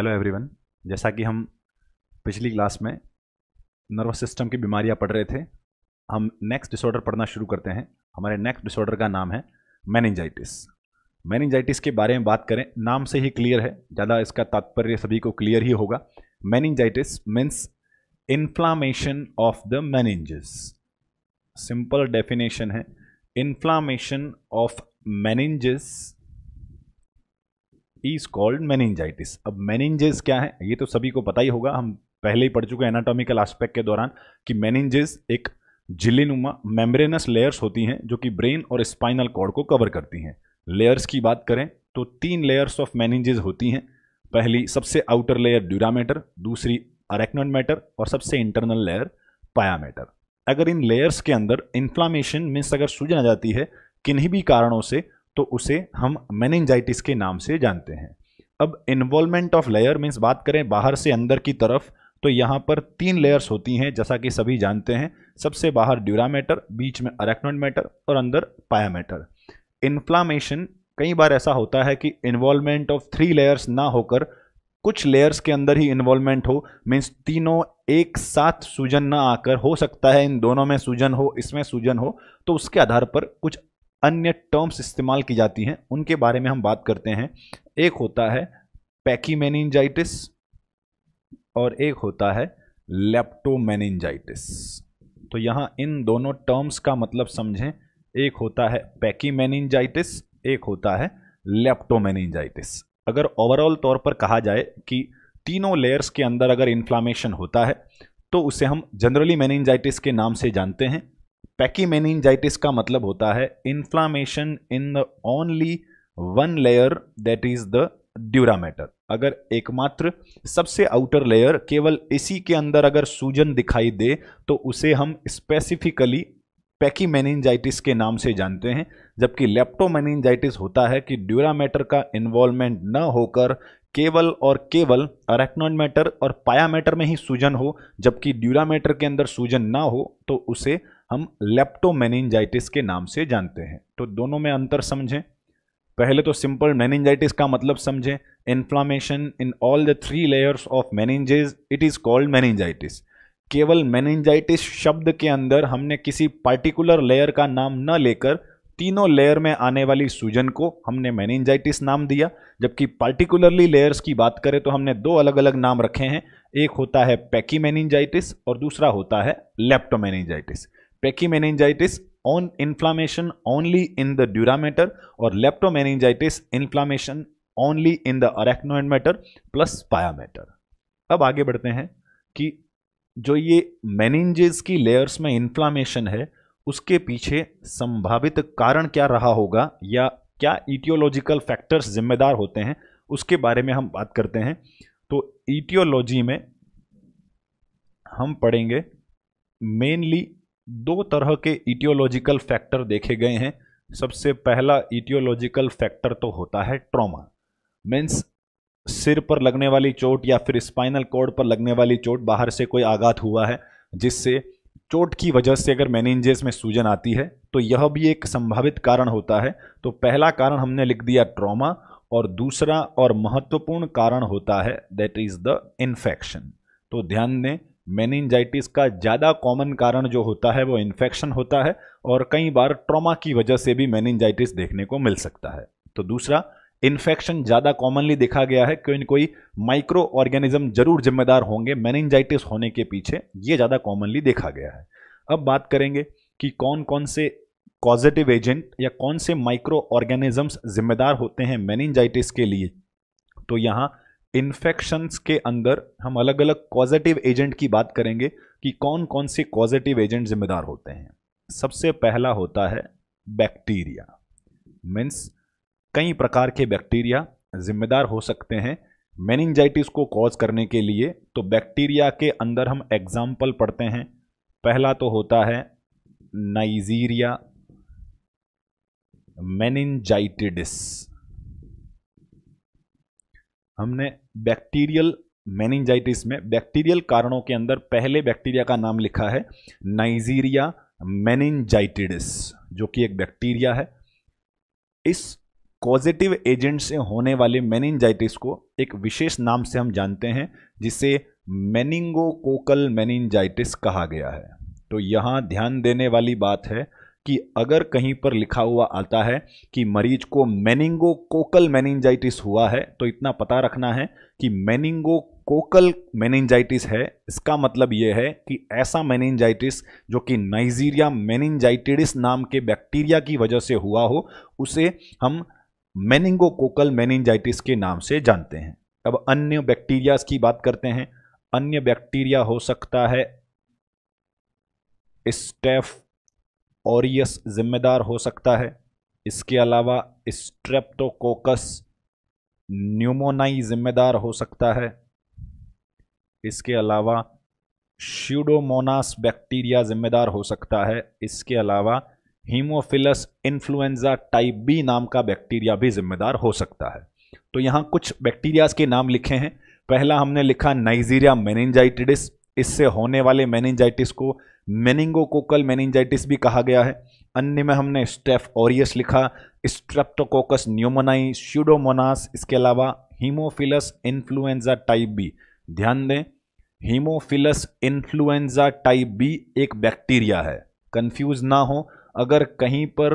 Hello everyone. जैसा कि हम पिछली क्लास में नर्वस सिस्टम की बीमारियां पढ़ रहे थे, हम नेक्स्ट डिसऑर्डर पढ़ना शुरू करते हैं। हमारे नेक्स्ट डिसऑर्डर का नाम है मेनिंजाइटिस। मेनिंजाइटिस के बारे में बात करें, नाम से ही क्लियर है, ज़्यादा इसका तात्पर्य सभी को क्लियर ही होगा। Meningitis means inflammation of the meninges. Simple definition है, inflammation of meninges is called meningitis. अब मेनिंजेस क्या है ये तो सभी को पता ही होगा, हम पहले ही पढ़ चुके हैं एनाटॉमिकल एस्पेक्ट के दौरान कि मेनिंजेस एक झिल्लीनुमा मेम्ब्रेनस लेयर्स होती हैं जो कि ब्रेन और स्पाइनल कॉर्ड को कवर करती हैं। लेयर्स की बात करें तो 3 लेयर्स ऑफ मेनिंजेस होती हैं। पहली सबसे आउटर लेयर ड्यूरामेटर, दूसरी अरेक्नोइड मैटर और सबसे इंटरनल लेयर पायामेटर। अगर इन लेयर्स के अंदर इन्फ्लामेशन मीन्स अगर सूजन आ जाती है किन्हीं भी कारणों से, तो उसे हम मेनिंजाइटिस के नाम से जानते हैं। अब इन्वॉल्वमेंट ऑफ लेयर मीन्स बात करें बाहर से अंदर की तरफ, तो यहाँ पर 3 लेयर्स होती हैं जैसा कि सभी जानते हैं। सबसे बाहर ड्यूरामेटर, बीच में अरेक्नोइड मैटर और अंदर पायामेटर। इन्फ्लामेशन कई बार ऐसा होता है कि इन्वॉल्वमेंट ऑफ 3 लेयर्स ना होकर कुछ लेयर्स के अंदर ही इन्वॉल्वमेंट हो, मीन्स तीनों एक साथ सूजन ना आकर, हो सकता है इन दोनों में सूजन हो, इसमें सूजन हो, तो उसके आधार पर कुछ अन्य टर्म्स इस्तेमाल की जाती हैं, उनके बारे में हम बात करते हैं। एक होता है पैकीमेनिंजाइटिस और एक होता है लेप्टोमेनिंजाइटिस। तो यहाँ इन दोनों टर्म्स का मतलब समझें, एक होता है पैकीमेनिंजाइटिस, एक होता है लेप्टोमेनिंजाइटिस। अगर ओवरऑल तौर पर कहा जाए कि तीनों लेयर्स के अंदर अगर इन्फ्लामेशन होता है तो उसे हम जनरली मेनिंजाइटिस के नाम से जानते हैं। पैकीमेनिंजाइटिस का मतलब होता है inflammation in the only one layer that is the dura mater. अगर एकमात्र सबसे आउटर लेयर केवल इसी के अंदर अगर सूजन दिखाई दे तो उसे हम स्पेसिफिकली पैकीमेनिंजाइटिस के नाम से जानते हैं। जबकि लेप्टोमेनिंजाइटिस होता है कि ड्यूरामेटर का इन्वॉल्वमेंट न होकर केवल और केवल अरेक्नोइड मैटर और पायामेटर में ही सूजन हो, जबकि ड्यूरामेटर के अंदर सूजन ना हो, तो उसे हम लेप्टोमेनिंजाइटिस के नाम से जानते हैं। तो दोनों में अंतर समझें। पहले तो सिंपल मेनिंजाइटिस का मतलब समझें, inflammation in all the 3 layers of meninges, it is called meningitis. केवल मेनिंजाइटिस शब्द के अंदर हमने किसी पार्टिकुलर लेयर का नाम न लेकर तीनों लेयर में आने वाली सूजन को हमने मेनिंजाइटिस नाम दिया। जबकि पार्टिकुलरली लेयर्स की बात करें तो हमने 2 अलग अलग नाम रखे हैं, एक होता है पैकीमेनिंजाइटिस और दूसरा होता है leptomeningitis. Pachymeningitis on inflammation only in the dura mater और leptomeningitis inflammation only in the arachnoid mater plus pia mater. अब आगे बढ़ते हैं कि जो ये मेनिंजेस की लेयर्स में इन्फ्लामेशन है उसके पीछे संभावित कारण क्या रहा होगा या क्या इटियोलॉजिकल फैक्टर्स जिम्मेदार होते हैं, उसके बारे में हम बात करते हैं। तो इटियोलॉजी में हम पढ़ेंगे मेनली 2 तरह के इटियोलॉजिकल फैक्टर देखे गए हैं। सबसे पहला इटियोलॉजिकल फैक्टर तो होता है ट्रॉमा, मीन्स सिर पर लगने वाली चोट या फिर स्पाइनल कॉर्ड पर लगने वाली चोट, बाहर से कोई आघात हुआ है जिससे चोट की वजह से अगर मेनिंजेस में सूजन आती है तो यह भी एक संभावित कारण होता है। तो पहला कारण हमने लिख दिया ट्रॉमा, और दूसरा और महत्वपूर्ण कारण होता है दैट इज द इन्फेक्शन। तो ध्यान दें, मेनिंजाइटिस का ज़्यादा कॉमन कारण जो होता है वो इन्फेक्शन होता है, और कई बार ट्रॉमा की वजह से भी मेनिंजाइटिस देखने को मिल सकता है। तो दूसरा, इन्फेक्शन ज़्यादा कॉमनली देखा गया है, कोई न कोई माइक्रो ऑर्गेनिज्म जरूर जिम्मेदार होंगे मेनिंजाइटिस होने के पीछे, ये ज़्यादा कॉमनली देखा गया है। अब बात करेंगे कि कौन कौन से कॉजेटिव एजेंट या कौन से माइक्रो ऑर्गेनिजम्स जिम्मेदार होते हैं मेनिंजाइटिस के लिए। तो यहाँ इन्फेक्शंस के अंदर हम अलग अलग कॉजेटिव एजेंट की बात करेंगे कि कौन कौन से कॉजेटिव एजेंट जिम्मेदार होते हैं। सबसे पहला होता है बैक्टीरिया, मीन्स कई प्रकार के बैक्टीरिया जिम्मेदार हो सकते हैं मेनिंजाइटिस को कॉज करने के लिए। तो बैक्टीरिया के अंदर हम एग्जाम्पल पढ़ते हैं। पहला तो होता है नाइजीरिया मेनिंजाइटिडिस। हमने बैक्टीरियल मेनिंजाइटिस में बैक्टीरियल कारणों के अंदर पहले बैक्टीरिया का नाम लिखा है नाइजीरिया मेनिंजाइटिडिस, जो कि एक बैक्टीरिया है। इस कॉजेटिव एजेंट से होने वाले मेनिंजाइटिस को एक विशेष नाम से हम जानते हैं, जिसे मेनिंगोकोकल मेनिंजाइटिस कहा गया है। तो यहाँ ध्यान देने वाली बात है कि अगर कहीं पर लिखा हुआ आता है कि मरीज को मेनिंगोकोकल मेनिंजाइटिस हुआ है, तो इतना पता रखना है कि मेनिंगोकोकल मेनिंजाइटिस है, इसका मतलब यह है कि ऐसा मेनिंजाइटिस जो कि नाइजीरिया मेनिंजाइटिडिस नाम के बैक्टीरिया की वजह से हुआ हो, उसे हम मेनिंगोकोकल मेनिंजाइटिस के नाम से जानते हैं। अब अन्य बैक्टीरिया की बात करते हैं। अन्य बैक्टीरिया हो सकता है स्टेफ ऑरियस जिम्मेदार हो सकता है। इसके अलावा स्ट्रेप्टोकोकस न्यूमोनाई जिम्मेदार हो सकता है। इसके अलावा स्यूडोमोनास बैक्टीरिया जिम्मेदार हो सकता है। इसके अलावा हीमोफिलस इन्फ्लुएंजा टाइप बी नाम का बैक्टीरिया भी जिम्मेदार हो सकता है। तो यहाँ कुछ बैक्टीरियाज के नाम लिखे हैं। पहला हमने लिखा नाइजीरिया मेनिंजाइटिडिस, इससे होने वाले मेनिंजाइटिस को मेनिंगोकोकल मेनिंजाइटिस भी कहा गया है। अन्य में हमने स्टेफ ऑरियस लिखा, स्ट्रेप्टोकोकस न्यूमोनाई, स्यूडोमोनास, इसके अलावा हीमोफिलस इन्फ्लुएंजा टाइप बी। ध्यान दें, हीमोफिलस इन्फ्लुएंजा टाइप बी एक बैक्टीरिया है, कंफ्यूज ना हो। अगर कहीं पर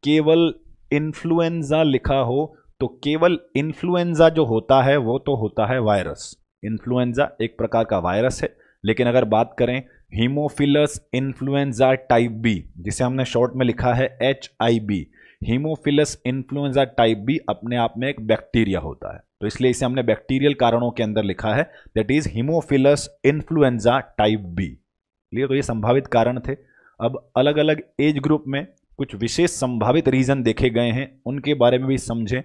केवल इन्फ्लुएंजा लिखा हो तो केवल इन्फ्लुएंजा जो होता है वो तो होता है वायरस। इन्फ्लुएंजा एक प्रकार का वायरस है, लेकिन अगर बात करें हीमोफिलस इन्फ्लुएंजा टाइप बी, जिसे हमने शॉर्ट में लिखा है HIV, haemophilus influenza type B अपने आप में एक बैक्टीरिया होता है, तो इसलिए इसे हमने बैक्टीरियल कारणों के अंदर लिखा है, that is haemophilus influenza type B. Clear? तो ये संभावित कारण थे। अब अलग अलग एज ग्रुप में कुछ विशेष संभावित रीजन देखे गए हैं, उनके बारे में भी समझें।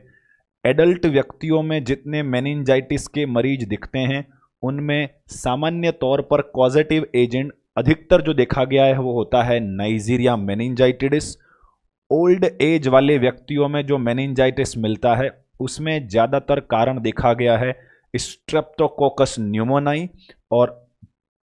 एडल्ट व्यक्तियों में जितने मेनिंजाइटिस के मरीज दिखते हैं, उनमें सामान्य तौर पर कॉजेटिव एजेंट अधिकतर जो देखा गया है वो होता है नाइजीरिया मेनिंजाइटिडिस। ओल्ड एज वाले व्यक्तियों में जो मेनिंजाइटिस मिलता है उसमें ज़्यादातर कारण देखा गया है स्ट्रेप्टोकोकस न्यूमोनाई, और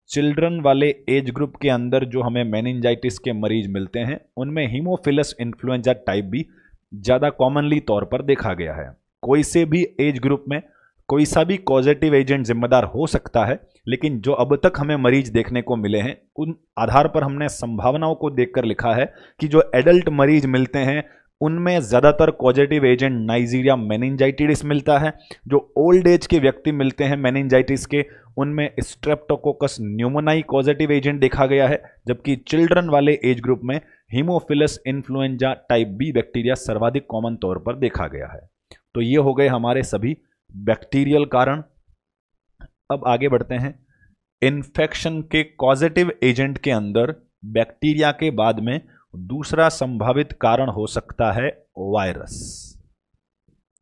चिल्ड्रन वाले एज ग्रुप के अंदर जो हमें मेनिंजाइटिस के मरीज मिलते हैं उनमें हीमोफिलस इन्फ्लुएंजा टाइप बी ज़्यादा कॉमनली तौर पर देखा गया है। कोई से भी एज ग्रुप में कोई सा भी कॉजेटिव एजेंट जिम्मेदार हो सकता है, लेकिन जो अब तक हमें मरीज देखने को मिले हैं उन आधार पर हमने संभावनाओं को देखकर लिखा है कि जो एडल्ट मरीज मिलते हैं उनमें ज़्यादातर कॉजेटिव एजेंट नाइजीरिया मेनिंजाइटिडिस मिलता है। जो ओल्ड एज के व्यक्ति मिलते हैं मेनिंजाइटिस के, उनमें स्ट्रेप्टोकोकस न्यूमोनाई कॉजेटिव एजेंट देखा गया है, जबकि चिल्ड्रन वाले एज ग्रुप में haemophilus influenza type B bacteria सर्वाधिक कॉमन तौर पर देखा गया है। तो ये हो गए हमारे सभी बैक्टीरियल कारण। अब आगे बढ़ते हैं। इन्फेक्शन के कॉजेटिव एजेंट के अंदर बैक्टीरिया के बाद में दूसरा संभावित कारण हो सकता है वायरस।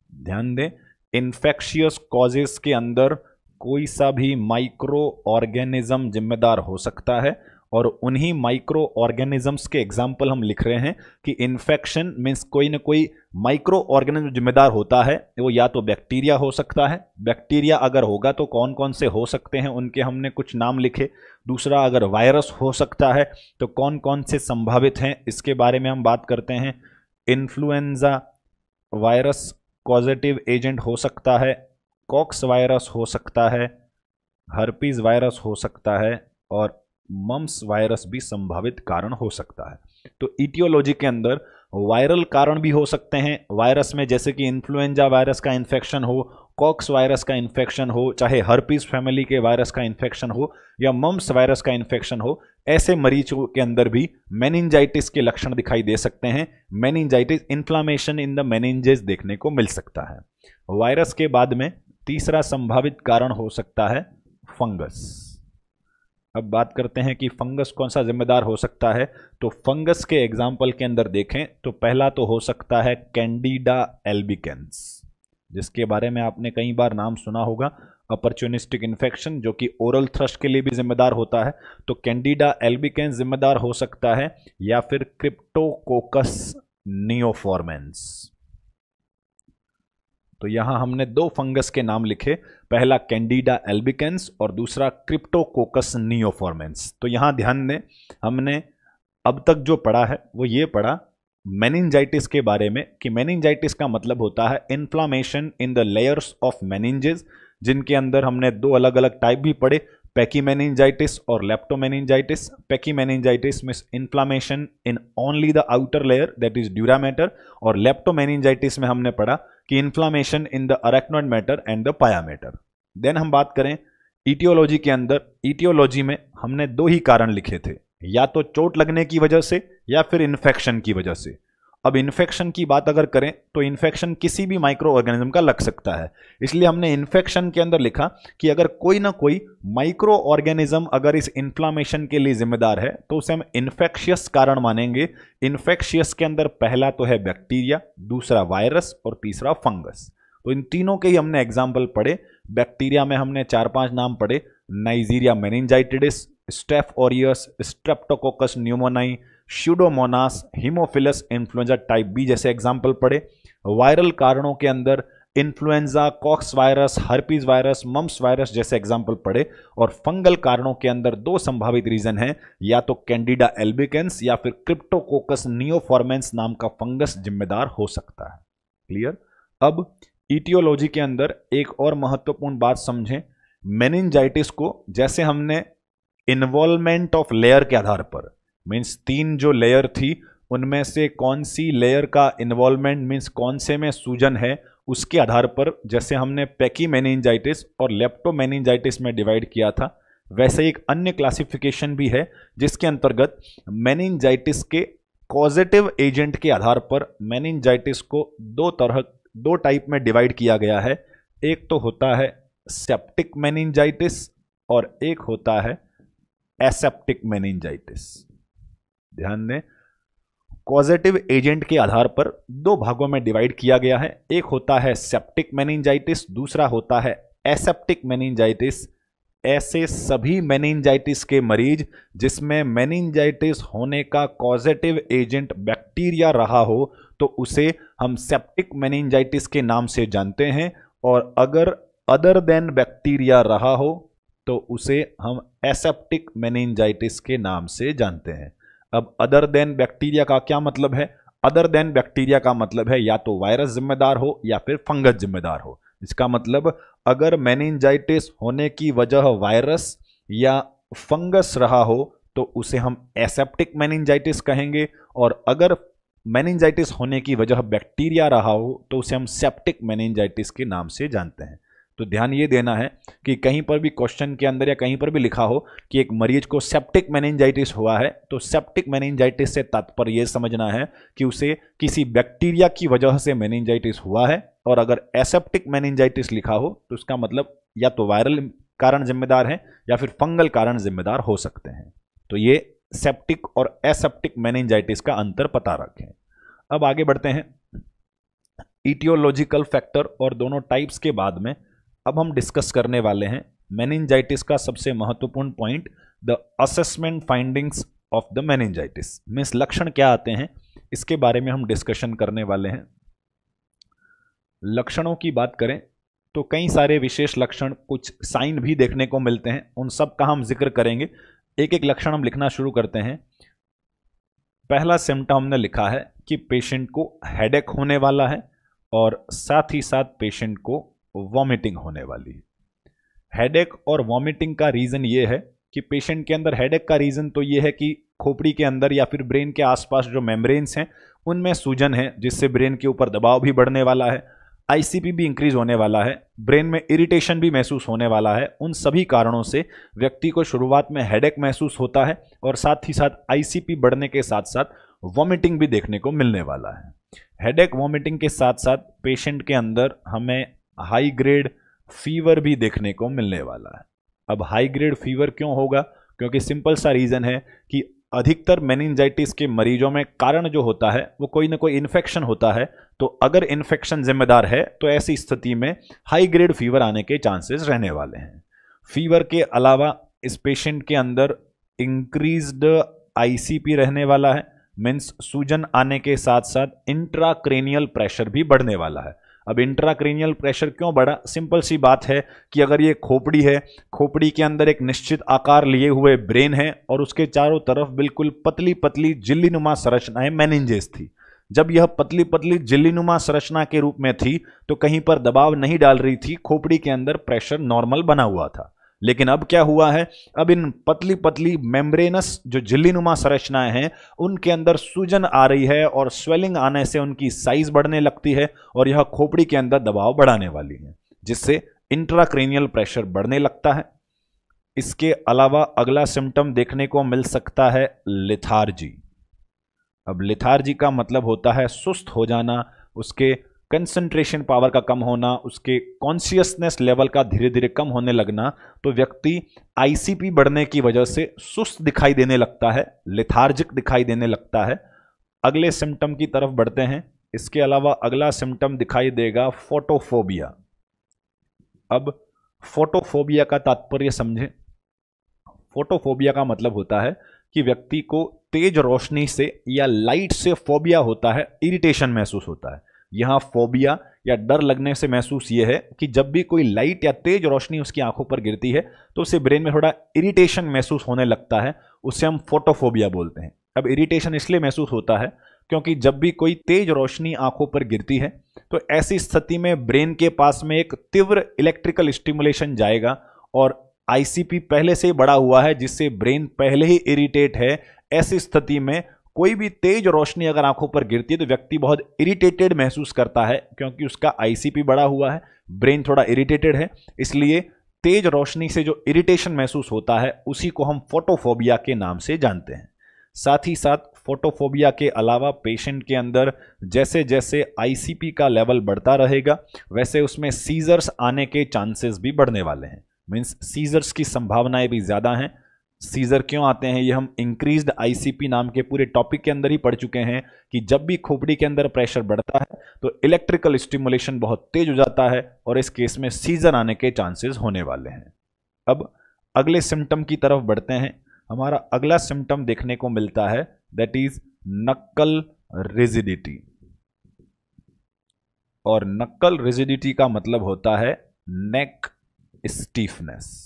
ध्यान दें, इन्फेक्शियस कॉजेस के अंदर कोई सा भी माइक्रो ऑर्गेनिज्म जिम्मेदार हो सकता है, और उन्हीं माइक्रो ऑर्गेनिजम्स के एग्जाम्पल हम लिख रहे हैं कि इन्फेक्शन मीन्स कोई ना कोई माइक्रो ऑर्गेनिज्म जिम्मेदार होता है। वो या तो बैक्टीरिया हो सकता है, बैक्टीरिया अगर होगा तो कौन कौन से हो सकते हैं उनके हमने कुछ नाम लिखे। दूसरा, अगर वायरस हो सकता है तो कौन कौन से संभावित हैं इसके बारे में हम बात करते हैं। इन्फ्लुएंजा वायरस कॉजेटिव एजेंट हो सकता है, कॉक्स वायरस हो सकता है, हर्पीज वायरस हो सकता है, और मम्स वायरस भी संभावित कारण हो सकता है। तो इटियोलॉजी के अंदर वायरल कारण भी हो सकते हैं वायरस में, जैसे कि इन्फ्लुएंजा वायरस का इन्फेक्शन हो, कॉक्स वायरस का इन्फेक्शन हो, चाहे हर्पीज फैमिली के वायरस का इन्फेक्शन हो या मम्स वायरस का इन्फेक्शन हो, ऐसे मरीजों के अंदर भी मेनिंजाइटिस के लक्षण दिखाई दे सकते हैं। Meningitis inflammation in the meninges देखने को मिल सकता है। वायरस के बाद में तीसरा संभावित कारण हो सकता है फंगस। अब बात करते हैं कि फंगस कौन सा जिम्मेदार हो सकता है। तो फंगस के एग्जाम्पल के अंदर देखें तो पहला तो हो सकता है कैंडिडा एल्बिकेंस, जिसके बारे में आपने कई बार नाम सुना होगा। अपॉर्चुनिस्टिक इन्फेक्शन जो कि ओरल थ्रस्ट के लिए भी जिम्मेदार होता है, तो कैंडिडा एल्बिकेंस जिम्मेदार हो सकता है, या फिर क्रिप्टोकोकस नियोफॉर्मेंस। तो यहां हमने दो फंगस के नाम लिखे, पहला कैंडिडा एल्बिकेंस और दूसरा क्रिप्टोकोकस नियोफॉर्मेंस। तो यहां ध्यान दें, हमने अब तक जो पढ़ा है वो ये पढ़ा मेनिंजाइटिस के बारे में कि मेनिंजाइटिस का मतलब होता है inflammation in the layers of meninges, जिनके अंदर हमने दो अलग अलग टाइप भी पढ़े, पैकीमेनिंजाइटिस और leptomeningitis. Pachymeningitis means inflammation in only the outer layer that is dura mater, और लेप्टोमेनिंजाइटिस में हमने पढ़ा कि inflammation in the arachnoid mater and the pia mater. Then हम बात करें ईटियोलॉजी के अंदर, ईटियोलॉजी में हमने दो ही कारण लिखे थे, या तो चोट लगने की वजह से या फिर इन्फेक्शन की वजह से। अब इन्फेक्शन की बात अगर करें तो इन्फेक्शन किसी भी माइक्रो ऑर्गेनिज्म का लग सकता है, इसलिए हमने इन्फेक्शन के अंदर लिखा कि अगर कोई ना कोई माइक्रो ऑर्गेनिज्म अगर इस इन्फ्लामेशन के लिए जिम्मेदार है तो उसे हम इन्फेक्शियस कारण मानेंगे। इन्फेक्शियस के अंदर पहला तो है बैक्टीरिया, दूसरा वायरस और तीसरा फंगस। तो इन तीनों के ही हमने एग्जाम्पल पढ़े। बैक्टीरिया में हमने 4-5 नाम पढ़े, Neisseria meningitis, staph aureus, streptococcus pneumoniae, pseudomonas, haemophilus influenza type B जैसे एग्जाम्पल पढ़े। वायरल कारणों के अंदर influenza, cox virus, herpes virus, mumps virus जैसे एग्जाम्पल पढ़े। और फंगल कारणों के अंदर दो संभावित रीजन हैं, या तो कैंडिडा एल्बिकेंस या फिर क्रिप्टोकोकस नियोफॉर्मेंस नाम का फंगस जिम्मेदार हो सकता है। क्लियर। अब ईटियोलॉजी के अंदर एक और महत्वपूर्ण बात समझें, मेनिंजाइटिस को जैसे हमने इन्वॉल्वमेंट ऑफ लेयर के आधार पर, मीन्स 3 जो लेयर थी उनमें से कौन सी लेयर का इन्वॉल्वमेंट मीन्स कौन से में सूजन है, उसके आधार पर जैसे हमने पैकीमेनिंजाइटिस और लेप्टोमेनिंजाइटिस में डिवाइड किया था, वैसे एक अन्य क्लासिफिकेशन भी है जिसके अंतर्गत मेनिंजाइटिस के कॉजेटिव एजेंट के आधार पर मेनिंजाइटिस को दो टाइप में डिवाइड किया गया है। एक तो होता है सेप्टिक मेनिंजाइटिस और एक होता है एसेप्टिक मेनिंजाइटिस। ध्यान दें, कॉजेटिव एजेंट के आधार पर दो भागों में डिवाइड किया गया है। एक होता है सेप्टिक मेनिंजाइटिस, दूसरा होता है एसेप्टिक मेनिंजाइटिस। ऐसे सभी मेनिंजाइटिस के मरीज जिसमें मेनिंजाइटिस होने का कॉजेटिव एजेंट बैक्टीरिया रहा हो तो उसे हम सेप्टिक मेनिंजाइटिस के नाम से जानते हैं, और अगर अदर देन बैक्टीरिया रहा हो तो उसे हम एसेप्टिक मेनिंजाइटिस के नाम से जानते हैं। अब अदर देन बैक्टीरिया का क्या मतलब है? अदर देन बैक्टीरिया का मतलब है या तो वायरस जिम्मेदार हो या फिर फंगस जिम्मेदार हो। इसका मतलब अगर मेनिंजाइटिस होने की वजह वायरस या फंगस रहा हो तो उसे हम एसेप्टिक मेनिंजाइटिस कहेंगे, और अगर मेनिंजाइटिस होने की वजह बैक्टीरिया रहा हो तो उसे हम सेप्टिक मेनिंजाइटिस के नाम से जानते हैं। तो ध्यान ये देना है कि कहीं पर भी क्वेश्चन के अंदर या कहीं पर भी लिखा हो कि एक मरीज को सेप्टिक मेनिंजाइटिस हुआ है, तो सेप्टिक मेनिंजाइटिस से तात्पर्य यह समझना है कि उसे किसी बैक्टीरिया की वजह से मेनिंजाइटिस हुआ है, और अगर एसेप्टिक मेनिंजाइटिस लिखा हो तो उसका मतलब या तो वायरल कारण जिम्मेदार है या फिर फंगल कारण जिम्मेदार हो सकते हैं। तो ये सेप्टिक और एसेप्टिक मेनिंजाइटिस का अंतर पता रखें। अब आगे बढ़ते हैं ईटियोलॉजिकल फैक्टर और दोनों टाइप्स के बाद में अब हम डिस्कस करने वाले हैं मेनिंजाइटिस का सबसे महत्वपूर्ण point, the assessment findings of the meningitis. Means लक्षण क्या आते हैं, इसके बारे में हम डिस्कशन करने वाले हैं। लक्षणों की बात करें तो कई सारे विशेष लक्षण, कुछ साइन भी देखने को मिलते हैं, उन सब का हम जिक्र करेंगे। एक एक लक्षण हम लिखना शुरू करते हैं। पहला सिम्टम हमने लिखा है कि पेशेंट को हेडेक होने वाला है और साथ ही साथ पेशेंट को वॉमिटिंग होने वाली है। हेडेक और वॉमिटिंग का रीज़न ये है कि पेशेंट के अंदर हेडेक का रीज़न तो ये है कि खोपड़ी के अंदर या फिर ब्रेन के आसपास जो मेम्ब्रेन्स हैं उनमें सूजन है, जिससे ब्रेन के ऊपर दबाव भी बढ़ने वाला है, आईसीपी भी इंक्रीज होने वाला है, ब्रेन में इरिटेशन भी महसूस होने वाला है। उन सभी कारणों से व्यक्ति को शुरुआत में हेडेक महसूस होता है और साथ ही साथ आईसीपी बढ़ने के साथ साथ वॉमिटिंग भी देखने को मिलने वाला है। हेडेक वॉमिटिंग के साथ साथ पेशेंट के अंदर हमें हाई ग्रेड फीवर भी देखने को मिलने वाला है। अब हाई ग्रेड फीवर क्यों होगा? क्योंकि सिंपल सा रीज़न है कि अधिकतर मेनिंजाइटिस के मरीजों में कारण जो होता है वो कोई ना कोई इन्फेक्शन होता है। तो अगर इन्फेक्शन जिम्मेदार है तो ऐसी स्थिति में हाई ग्रेड फीवर आने के चांसेस रहने वाले हैं। फीवर के अलावा इस पेशेंट के अंदर इंक्रीज्ड आईसीपी रहने वाला है, मीन्स सूजन आने के साथ साथ इंट्राक्रेनियल प्रेशर भी बढ़ने वाला है। अब इंट्राक्रेनियल प्रेशर क्यों बढ़ा? सिंपल सी बात है कि अगर ये खोपड़ी है, खोपड़ी के अंदर एक निश्चित आकार लिए हुए ब्रेन है और उसके चारों तरफ बिल्कुल पतली पतली झिल्ली नुमा संरचनाएं मेनिंजेस थी। जब यह पतली पतली झिल्लीनुमा संरचना के रूप में थी तो कहीं पर दबाव नहीं डाल रही थी, खोपड़ी के अंदर प्रेशर नॉर्मल बना हुआ था। लेकिन अब क्या हुआ है, अब इन पतली पतली मेम्ब्रेनस जो झिल्लीनुमा संरचनाएं हैं उनके अंदर सूजन आ रही है और स्वेलिंग आने से उनकी साइज बढ़ने लगती है और यह खोपड़ी के अंदर दबाव बढ़ाने वाली है, जिससे इंट्राक्रेनियल प्रेशर बढ़ने लगता है। इसके अलावा अगला सिम्टम देखने को मिल सकता है लेथार्जी। अब लेथार्जी का मतलब होता है सुस्त हो जाना, उसके कंसंट्रेशन पावर का कम होना, उसके कॉन्शियसनेस लेवल का धीरे धीरे कम होने लगना। तो व्यक्ति आईसीपी बढ़ने की वजह से सुस्त दिखाई देने लगता है, लेथार्जिक दिखाई देने लगता है। अगले सिम्टम की तरफ बढ़ते हैं। इसके अलावा अगला सिम्टम दिखाई देगा फोटोफोबिया। अब फोटोफोबिया का तात्पर्य समझें। फोटोफोबिया का मतलब होता है कि व्यक्ति को तेज रोशनी से या लाइट से फोबिया होता है, इरिटेशन महसूस होता है। यहां फोबिया या डर लगने से महसूस यह है कि जब भी कोई लाइट या तेज रोशनी उसकी आंखों पर गिरती है तो उसे ब्रेन में थोड़ा इरिटेशन महसूस होने लगता है, उसे हम फोटोफोबिया बोलते हैं। अब इरिटेशन इसलिए महसूस होता है क्योंकि जब भी कोई तेज रोशनी आंखों पर गिरती है तो ऐसी स्थिति में ब्रेन के पास में एक तीव्र इलेक्ट्रिकल स्टिमुलेशन जाएगा और आईसीपी पहले से बड़ा हुआ है जिससे ब्रेन पहले ही इरिटेट है। ऐसी स्थिति में कोई भी तेज रोशनी अगर आंखों पर गिरती है तो व्यक्ति बहुत इरिटेटेड महसूस करता है क्योंकि उसका आईसीपी बड़ा हुआ है, ब्रेन थोड़ा इरिटेटेड है, इसलिए तेज रोशनी से जो इरिटेशन महसूस होता है उसी को हम फोटोफोबिया के नाम से जानते हैं। साथ ही साथ फोटोफोबिया के अलावा पेशेंट के अंदर जैसे जैसे आईसीपी का लेवल बढ़ता रहेगा वैसे उसमें सीजर्स आने के चांसेस भी बढ़ने वाले हैं। मीन्स सीजर्स की संभावनाएं भी ज़्यादा हैं। सीजर क्यों आते हैं ये हम इंक्रीज्ड आईसीपी नाम के पूरे टॉपिक के अंदर ही पढ़ चुके हैं कि जब भी खोपड़ी के अंदर प्रेशर बढ़ता है तो इलेक्ट्रिकल स्टिमुलेशन बहुत तेज हो जाता है और इस केस में सीजर आने के चांसेस होने वाले हैं। अब अगले सिम्टम की तरफ बढ़ते हैं। हमारा अगला सिम्टम देखने को मिलता है दैट इज नक्कल रिजिडिटी। और नक्कल रिजिडिटी का मतलब होता है नेक स्टीफनेस।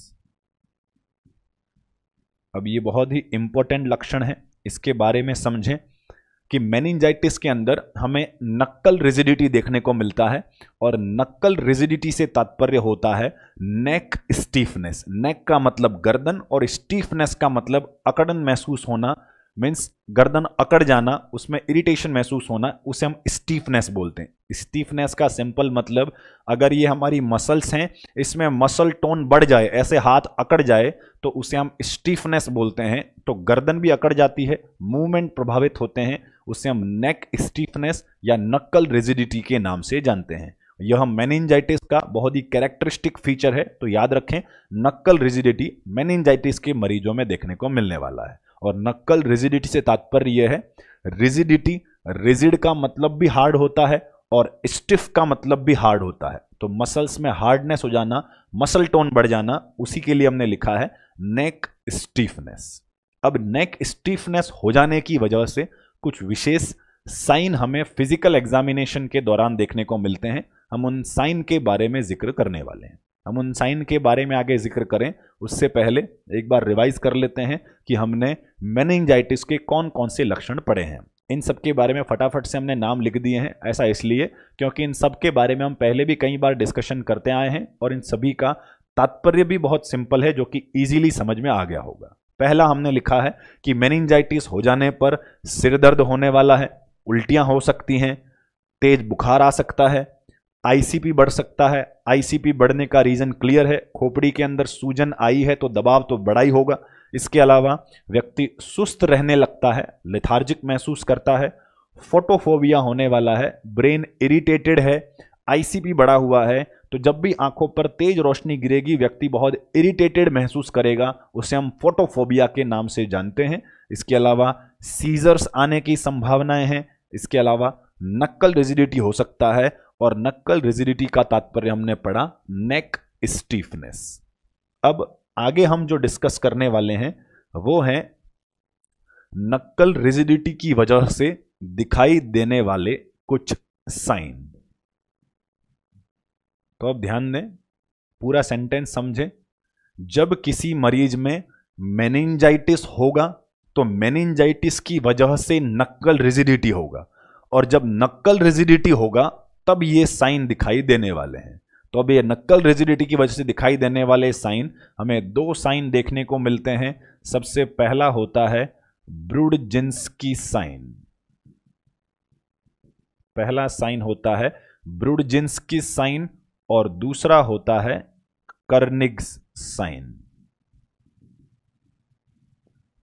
अब ये बहुत ही इंपॉर्टेंट लक्षण है, इसके बारे में समझें कि मेनिंजाइटिस के अंदर हमें नक्कल रिजिडिटी देखने को मिलता है और नक्कल रिजिडिटी से तात्पर्य होता है नेक स्टीफनेस। नेक का मतलब गर्दन और स्टीफनेस का मतलब अकड़न महसूस होना, मीन्स गर्दन अकड़ जाना, उसमें इरिटेशन महसूस होना, उसे हम स्टीफनेस बोलते हैं। स्टीफनेस का सिंपल मतलब अगर ये हमारी मसल्स हैं इसमें मसल टोन बढ़ जाए, ऐसे हाथ अकड़ जाए तो उसे हम स्टीफनेस बोलते हैं। तो गर्दन भी अकड़ जाती है, मूवमेंट प्रभावित होते हैं, उसे हम नेक स्टीफनेस या नक्कल रिजिडिटी के नाम से जानते हैं। यह मेनिंजाइटिस का बहुत ही कैरेक्टरिस्टिक फीचर है, तो याद रखें नक्कल रिजिडिटी मेनिंजाइटिस के मरीजों में देखने को मिलने वाला है। और नक्कल रिजिडिटी से तात्पर्य यह है, रिजिडिटी, रिजिड का मतलब भी हार्ड होता है और स्टिफ का मतलब भी हार्ड होता है। तो मसल्स में हार्डनेस हो जाना, मसल टोन बढ़ जाना, उसी के लिए हमने लिखा है नेक स्टीफनेस। अब नेक स्टीफनेस हो जाने की वजह से कुछ विशेष साइन हमें फिजिकल एग्जामिनेशन के दौरान देखने को मिलते हैं। हम उन साइन के बारे में जिक्र करने वाले हैं। हम उन साइन के बारे में आगे जिक्र करें उससे पहले एक बार रिवाइज कर लेते हैं कि हमने मेनिंजाइटिस के कौन कौन से लक्षण पढ़े हैं। इन सब के बारे में फटाफट से हमने नाम लिख दिए हैं, ऐसा इसलिए क्योंकि इन सब के बारे में हम पहले भी कई बार डिस्कशन करते आए हैं और इन सभी का तात्पर्य भी बहुत सिंपल है जो कि इजीली समझ में आ गया होगा। पहला हमने लिखा है कि मेनिंजाइटिस हो जाने पर सिर दर्द होने वाला है, उल्टियां हो सकती हैं, तेज बुखार आ सकता है, आईसीपी बढ़ सकता है। आईसीपी बढ़ने का रीजन क्लियर है, खोपड़ी के अंदर सूजन आई है तो दबाव तो बढ़ा ही होगा। इसके अलावा व्यक्ति सुस्त रहने लगता है, लेथार्जिक महसूस करता है, फोटोफोबिया होने वाला है, ब्रेन इरिटेटेड है, आईसीपी बढ़ा हुआ है, तो जब भी आंखों पर तेज रोशनी गिरेगी व्यक्ति बहुत इरिटेटेड महसूस करेगा, उसे हम फोटोफोबिया के नाम से जानते हैं। इसके अलावा सीजर्स आने की संभावनाएं हैं। इसके अलावा नक्कल रिजिडिटी हो सकता है और नक्कल रिजिडिटी का तात्पर्य हमने पढ़ा नेक स्टीफनेस। अब आगे हम जो डिस्कस करने वाले हैं वो है नक्कल रिजिडिटी की वजह से दिखाई देने वाले कुछ साइन। तो अब ध्यान दें, पूरा सेंटेंस समझें। जब किसी मरीज में मेनिंजाइटिस होगा तो मेनिंजाइटिस की वजह से नक्कल रिजिडिटी होगा और जब नक्कल रिजिडिटी होगा तब ये साइन दिखाई देने वाले हैं। तो अब ये नक्कल रिजिडिटी की वजह से दिखाई देने वाले साइन, हमें दो साइन देखने को मिलते हैं। सबसे पहला होता है ब्रुडजिंस्की साइन, पहला साइन होता है ब्रुडजिंस्की साइन और दूसरा होता है कर्निग्स साइन।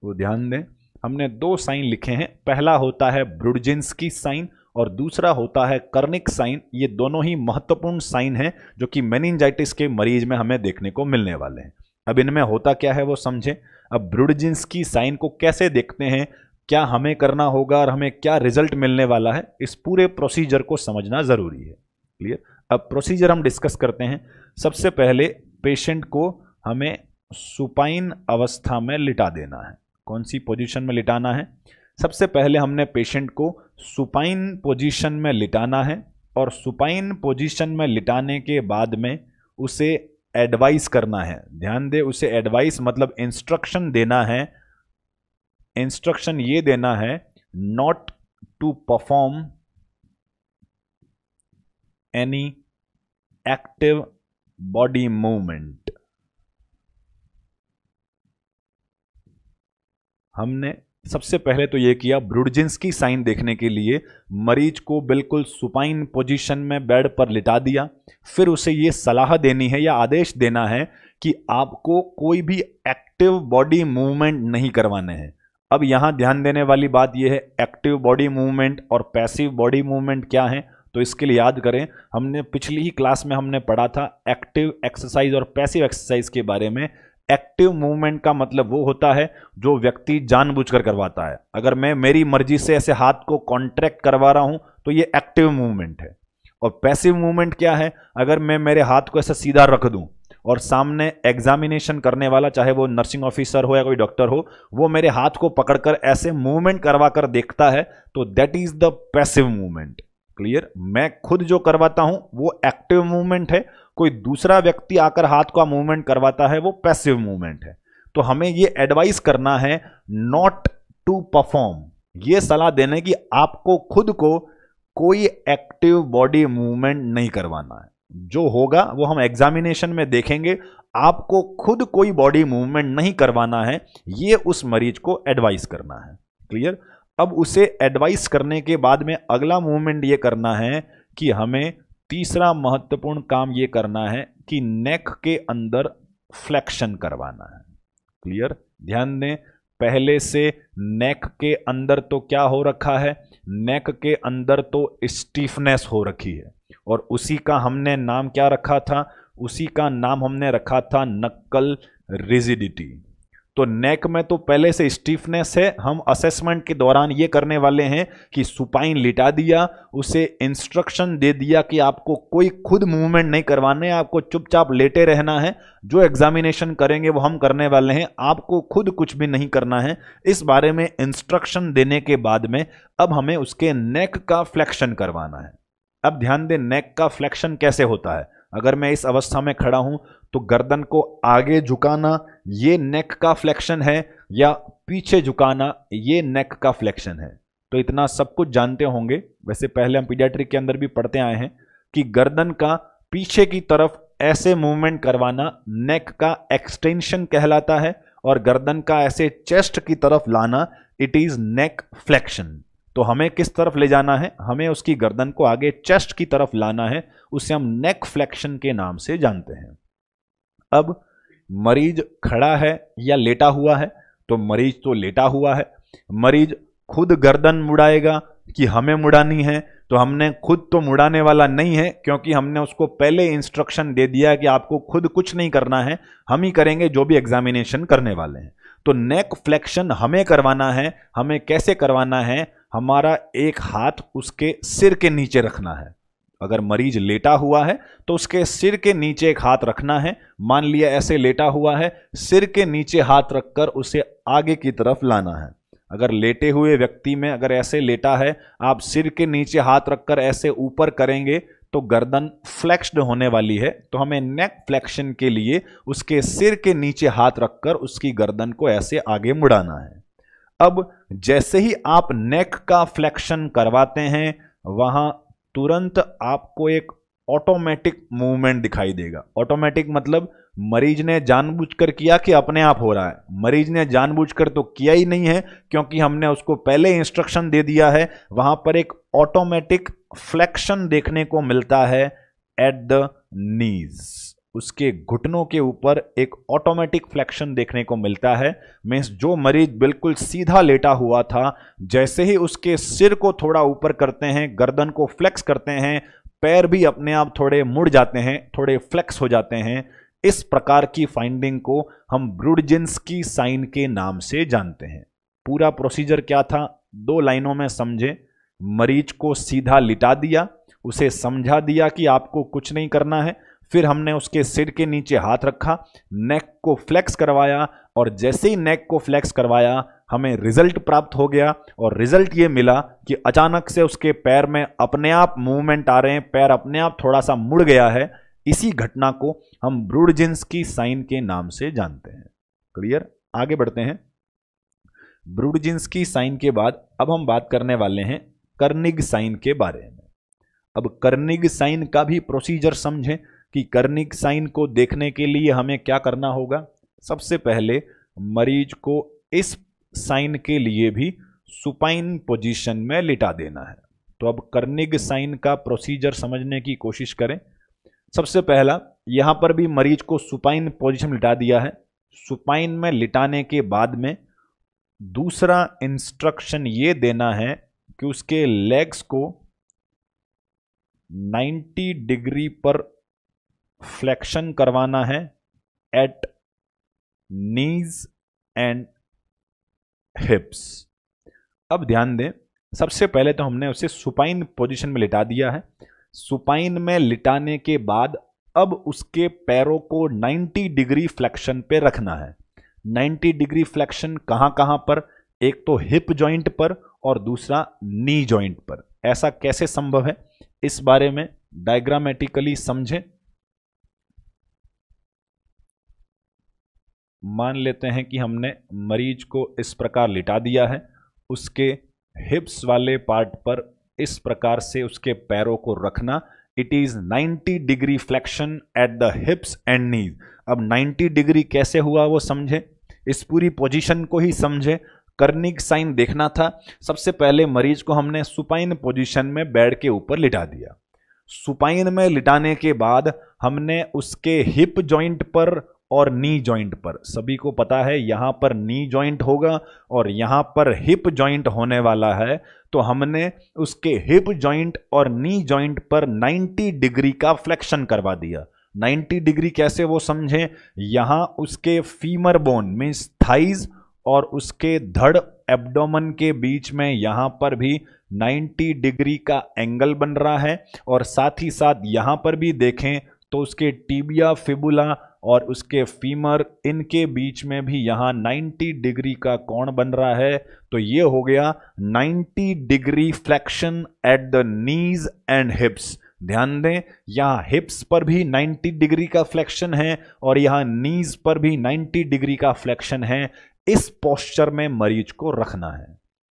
वो ध्यान दें, हमने दो साइन लिखे हैं, पहला होता है ब्रुडजिंस्की साइन और दूसरा होता है कर्निक साइन। ये दोनों ही महत्वपूर्ण साइन हैं जो कि मेनिंजाइटिस के मरीज में हमें देखने को मिलने वाले हैं। अब इनमें होता क्या है वो समझें। अब ब्रुडजिंस्की साइन को कैसे देखते हैं, क्या हमें करना होगा और हमें क्या रिजल्ट मिलने वाला है, इस पूरे प्रोसीजर को समझना जरूरी है। क्लियर। अब प्रोसीजर हम डिस्कस करते हैं। सबसे पहले पेशेंट को हमें सुपाइन अवस्था में लिटा देना है। कौन सी पोजीशन में लिटाना है? सबसे पहले हमने पेशेंट को सुपाइन पोजीशन में लिटाना है और सुपाइन पोजीशन में लिटाने के बाद में उसे एडवाइस करना है। ध्यान दे, उसे एडवाइस मतलब इंस्ट्रक्शन देना है। इंस्ट्रक्शन ये देना है not to perform any active body movement. हमने सबसे पहले तो यह किया, ब्रुडजिंस्की साइन देखने के लिए मरीज को बिल्कुल सुपाइन पोजीशन में बेड पर लिटा दिया। फिर उसे यह सलाह देनी है या आदेश देना है कि आपको कोई भी एक्टिव बॉडी मूवमेंट नहीं करवाने हैं। अब यहां ध्यान देने वाली बात यह है, एक्टिव बॉडी मूवमेंट और पैसिव बॉडी मूवमेंट क्या है। तो इसके लिए याद करें, हमने पिछली ही क्लास में हमने पढ़ा था एक्टिव एक्सरसाइज और पैसिव एक्सरसाइज के बारे में। एक्टिव मूवमेंट का मतलब वो होता है जो व्यक्ति जानबूझकर करवाता है। अगर मैं मेरी मर्जी से ऐसे हाथ को कॉन्ट्रैक्ट करवा रहा हूं तो ये एक्टिव मूवमेंट है। और पैसिव मूवमेंट क्या है? अगर मैं मेरे हाथ को ऐसा सीधा रख दूं और सामने एग्जामिनेशन करने वाला, चाहे वो नर्सिंग ऑफिसर हो या कोई डॉक्टर हो, वो मेरे हाथ को पकड़कर ऐसे मूवमेंट करवा कर देखता है तो that is the passive movement. Clear. मैं खुद जो करवाता हूं वो एक्टिव मूवमेंट है, कोई दूसरा व्यक्ति आकर हाथ का मूवमेंट करवाता है वो पैसिव मूवमेंट है। तो हमें ये एडवाइस करना है नॉट टू परफॉर्म, ये सलाह देने की आपको खुद को कोई एक्टिव बॉडी मूवमेंट नहीं करवाना है। जो होगा वो हम एग्जामिनेशन में देखेंगे, आपको खुद कोई बॉडी मूवमेंट नहीं करवाना है, ये उस मरीज को एडवाइस करना है। क्लियर। अब उसे एडवाइस करने के बाद में अगला मूवमेंट ये करना है कि हमें तीसरा महत्वपूर्ण काम ये करना है कि नेक के अंदर फ्लेक्शन करवाना है। क्लियर। ध्यान दें, पहले से नेक के अंदर तो क्या हो रखा है, नेक के अंदर तो स्टीफनेस हो रखी है और उसी का हमने नाम क्या रखा था? उसी का नाम हमने रखा था नक्कल रिजिडिटी। तो नेक में तो पहले से स्टीफनेस है। हम असेसमेंट के दौरान ये करने वाले हैं कि सुपाइन लिटा दिया, उसे इंस्ट्रक्शन दे दिया कि आपको कोई खुद मूवमेंट नहीं करवाने, आपको चुपचाप लेटे रहना है। जो एग्जामिनेशन करेंगे वो हम करने वाले हैं, आपको खुद कुछ भी नहीं करना है। इस बारे में इंस्ट्रक्शन देने के बाद में अब हमें उसके नेक का फ्लेक्शन करवाना है। अब ध्यान दें, नेक का फ्लेक्शन कैसे होता है। अगर मैं इस अवस्था में खड़ा हूं तो गर्दन को आगे झुकाना ये नेक का फ्लेक्शन है या पीछे झुकाना ये नेक का फ्लेक्शन है। तो इतना सब कुछ जानते होंगे। वैसे पहले हम पीडियाट्रिक के अंदर भी पढ़ते आए हैं कि गर्दन का पीछे की तरफ ऐसे मूवमेंट करवाना नेक का एक्सटेंशन कहलाता है और गर्दन का ऐसे चेस्ट की तरफ लाना इट इज नेक फ्लेक्शन। तो हमें किस तरफ ले जाना है? हमें उसकी गर्दन को आगे चेस्ट की तरफ लाना है, उसे हम नेक फ्लेक्शन के नाम से जानते हैं। अब मरीज खड़ा है या लेटा हुआ है? तो मरीज तो लेटा हुआ है। मरीज खुद गर्दन मुड़ाएगा कि हमें मुड़ानी है? तो हमने खुद तो मुड़ाने वाला नहीं है, क्योंकि हमने उसको पहले इंस्ट्रक्शन दे दिया कि आपको खुद कुछ नहीं करना है, हम ही करेंगे जो भी एग्जामिनेशन करने वाले हैं। तो नेक फ्लेक्शन हमें करवाना है। हमें कैसे करवाना है? हमारा एक हाथ उसके सिर के नीचे रखना है। अगर मरीज लेटा हुआ है तो उसके सिर के नीचे एक हाथ रखना है। मान लिया ऐसे लेटा हुआ है, सिर के नीचे हाथ रखकर उसे आगे की तरफ लाना है। अगर लेटे हुए व्यक्ति में अगर ऐसे लेटा है, आप सिर के नीचे हाथ रखकर ऐसे ऊपर करेंगे तो गर्दन फ्लेक्स्ड होने वाली है। तो हमें नेक फ्लेक्शन के लिए उसके सिर के नीचे हाथ रखकर उसकी गर्दन को ऐसे आगे मुड़ाना है। अब जैसे ही आप नेक का फ्लेक्शन करवाते हैं वहां तुरंत आपको एक ऑटोमेटिक मूवमेंट दिखाई देगा। ऑटोमेटिक मतलब मरीज ने जानबूझकर किया कि अपने आप हो रहा है? मरीज ने जानबूझकर तो किया ही नहीं है, क्योंकि हमने उसको पहले इंस्ट्रक्शन दे दिया है। वहां पर एक ऑटोमेटिक फ्लेक्शन देखने को मिलता है एट द नीज, उसके घुटनों के ऊपर एक ऑटोमेटिक फ्लेक्शन देखने को मिलता है। मींस जो मरीज बिल्कुल सीधा लेटा हुआ था, जैसे ही उसके सिर को थोड़ा ऊपर करते हैं, गर्दन को फ्लेक्स करते हैं, पैर भी अपने आप थोड़े मुड़ जाते हैं, थोड़े फ्लेक्स हो जाते हैं। इस प्रकार की फाइंडिंग को हम ब्रुडजिन्स्की साइन के नाम से जानते हैं। पूरा प्रोसीजर क्या था, 2 लाइनों में समझे। मरीज को सीधा लिटा दिया, उसे समझा दिया कि आपको कुछ नहीं करना है। फिर हमने उसके सिर के नीचे हाथ रखा, नेक को फ्लेक्स करवाया, और जैसे ही नेक को फ्लेक्स करवाया हमें रिजल्ट प्राप्त हो गया। और रिजल्ट ये मिला कि अचानक से उसके पैर में अपने आप मूवमेंट आ रहे हैं, पैर अपने आप थोड़ा सा मुड़ गया है। इसी घटना को हम ब्रुडजिन्स्की साइन के नाम से जानते हैं। क्लियर? आगे बढ़ते हैं। ब्रुडजिन्स्की साइन के बाद अब हम बात करने वाले हैं कर्निग साइन के बारे में। अब कर्निग साइन का भी प्रोसीजर समझें कि कर्निग साइन को देखने के लिए हमें क्या करना होगा। सबसे पहले मरीज को इस साइन के लिए भी सुपाइन पोजीशन में लिटा देना है। तो अब कर्निग साइन का प्रोसीजर समझने की कोशिश करें। सबसे पहला, यहां पर भी मरीज को सुपाइन पोजीशन में लिटा दिया है। सुपाइन में लिटाने के बाद में दूसरा इंस्ट्रक्शन ये देना है कि उसके लेग्स को 90 डिग्री पर फ्लेक्शन करवाना है एट नीज एंड हिप्स। अब ध्यान दें, सबसे पहले तो हमने उसे सुपाइन पोजीशन में लिटा दिया है। सुपाइन में लिटाने के बाद अब उसके पैरों को 90 डिग्री फ्लेक्शन पे रखना है। 90 डिग्री फ्लेक्शन कहां कहां पर? एक तो हिप जॉइंट पर और दूसरा नी जॉइंट पर। ऐसा कैसे संभव है, इस बारे में डायग्रामेटिकली समझें। मान लेते हैं कि हमने मरीज को इस प्रकार लिटा दिया है, उसके हिप्स वाले पार्ट पर इस प्रकार से उसके पैरों को रखना। It is 90 degree flexion at the hips and knees. अब 90 डिग्री कैसे हुआ वो समझे, इस पूरी पोजीशन को ही समझे। कर्निग साइन देखना था। सबसे पहले मरीज को हमने सुपाइन पोजीशन में बेड के ऊपर लिटा दिया। सुपाइन में लिटाने के बाद हमने उसके हिप जॉइंट पर और नी जॉइंट पर, सभी को पता है यहां पर नी जॉइंट होगा और यहां पर हिप जॉइंट होने वाला है, तो हमने उसके हिप जॉइंट और नी जॉइंट पर 90 डिग्री का फ्लेक्शन करवा दिया। 90 डिग्री कैसे वो समझें। यहां उसके फीमर बोन मींस थाइज और उसके धड़ एब्डोमेन के बीच में यहां पर भी 90 डिग्री का एंगल बन रहा है। और साथ ही साथ यहां पर भी देखें तो उसके टिबिया, फिबुला और उसके फीमर, इनके बीच में भी यहां 90 डिग्री का कोण बन रहा है। तो ये हो गया 90 degree flexion at the knees and हिप्स। ध्यान दें, यहां हिप्स पर भी 90 डिग्री का फ्लेक्शन है और यहां नीज पर भी 90 डिग्री का फ्लेक्शन है। इस पोस्चर में मरीज को रखना है।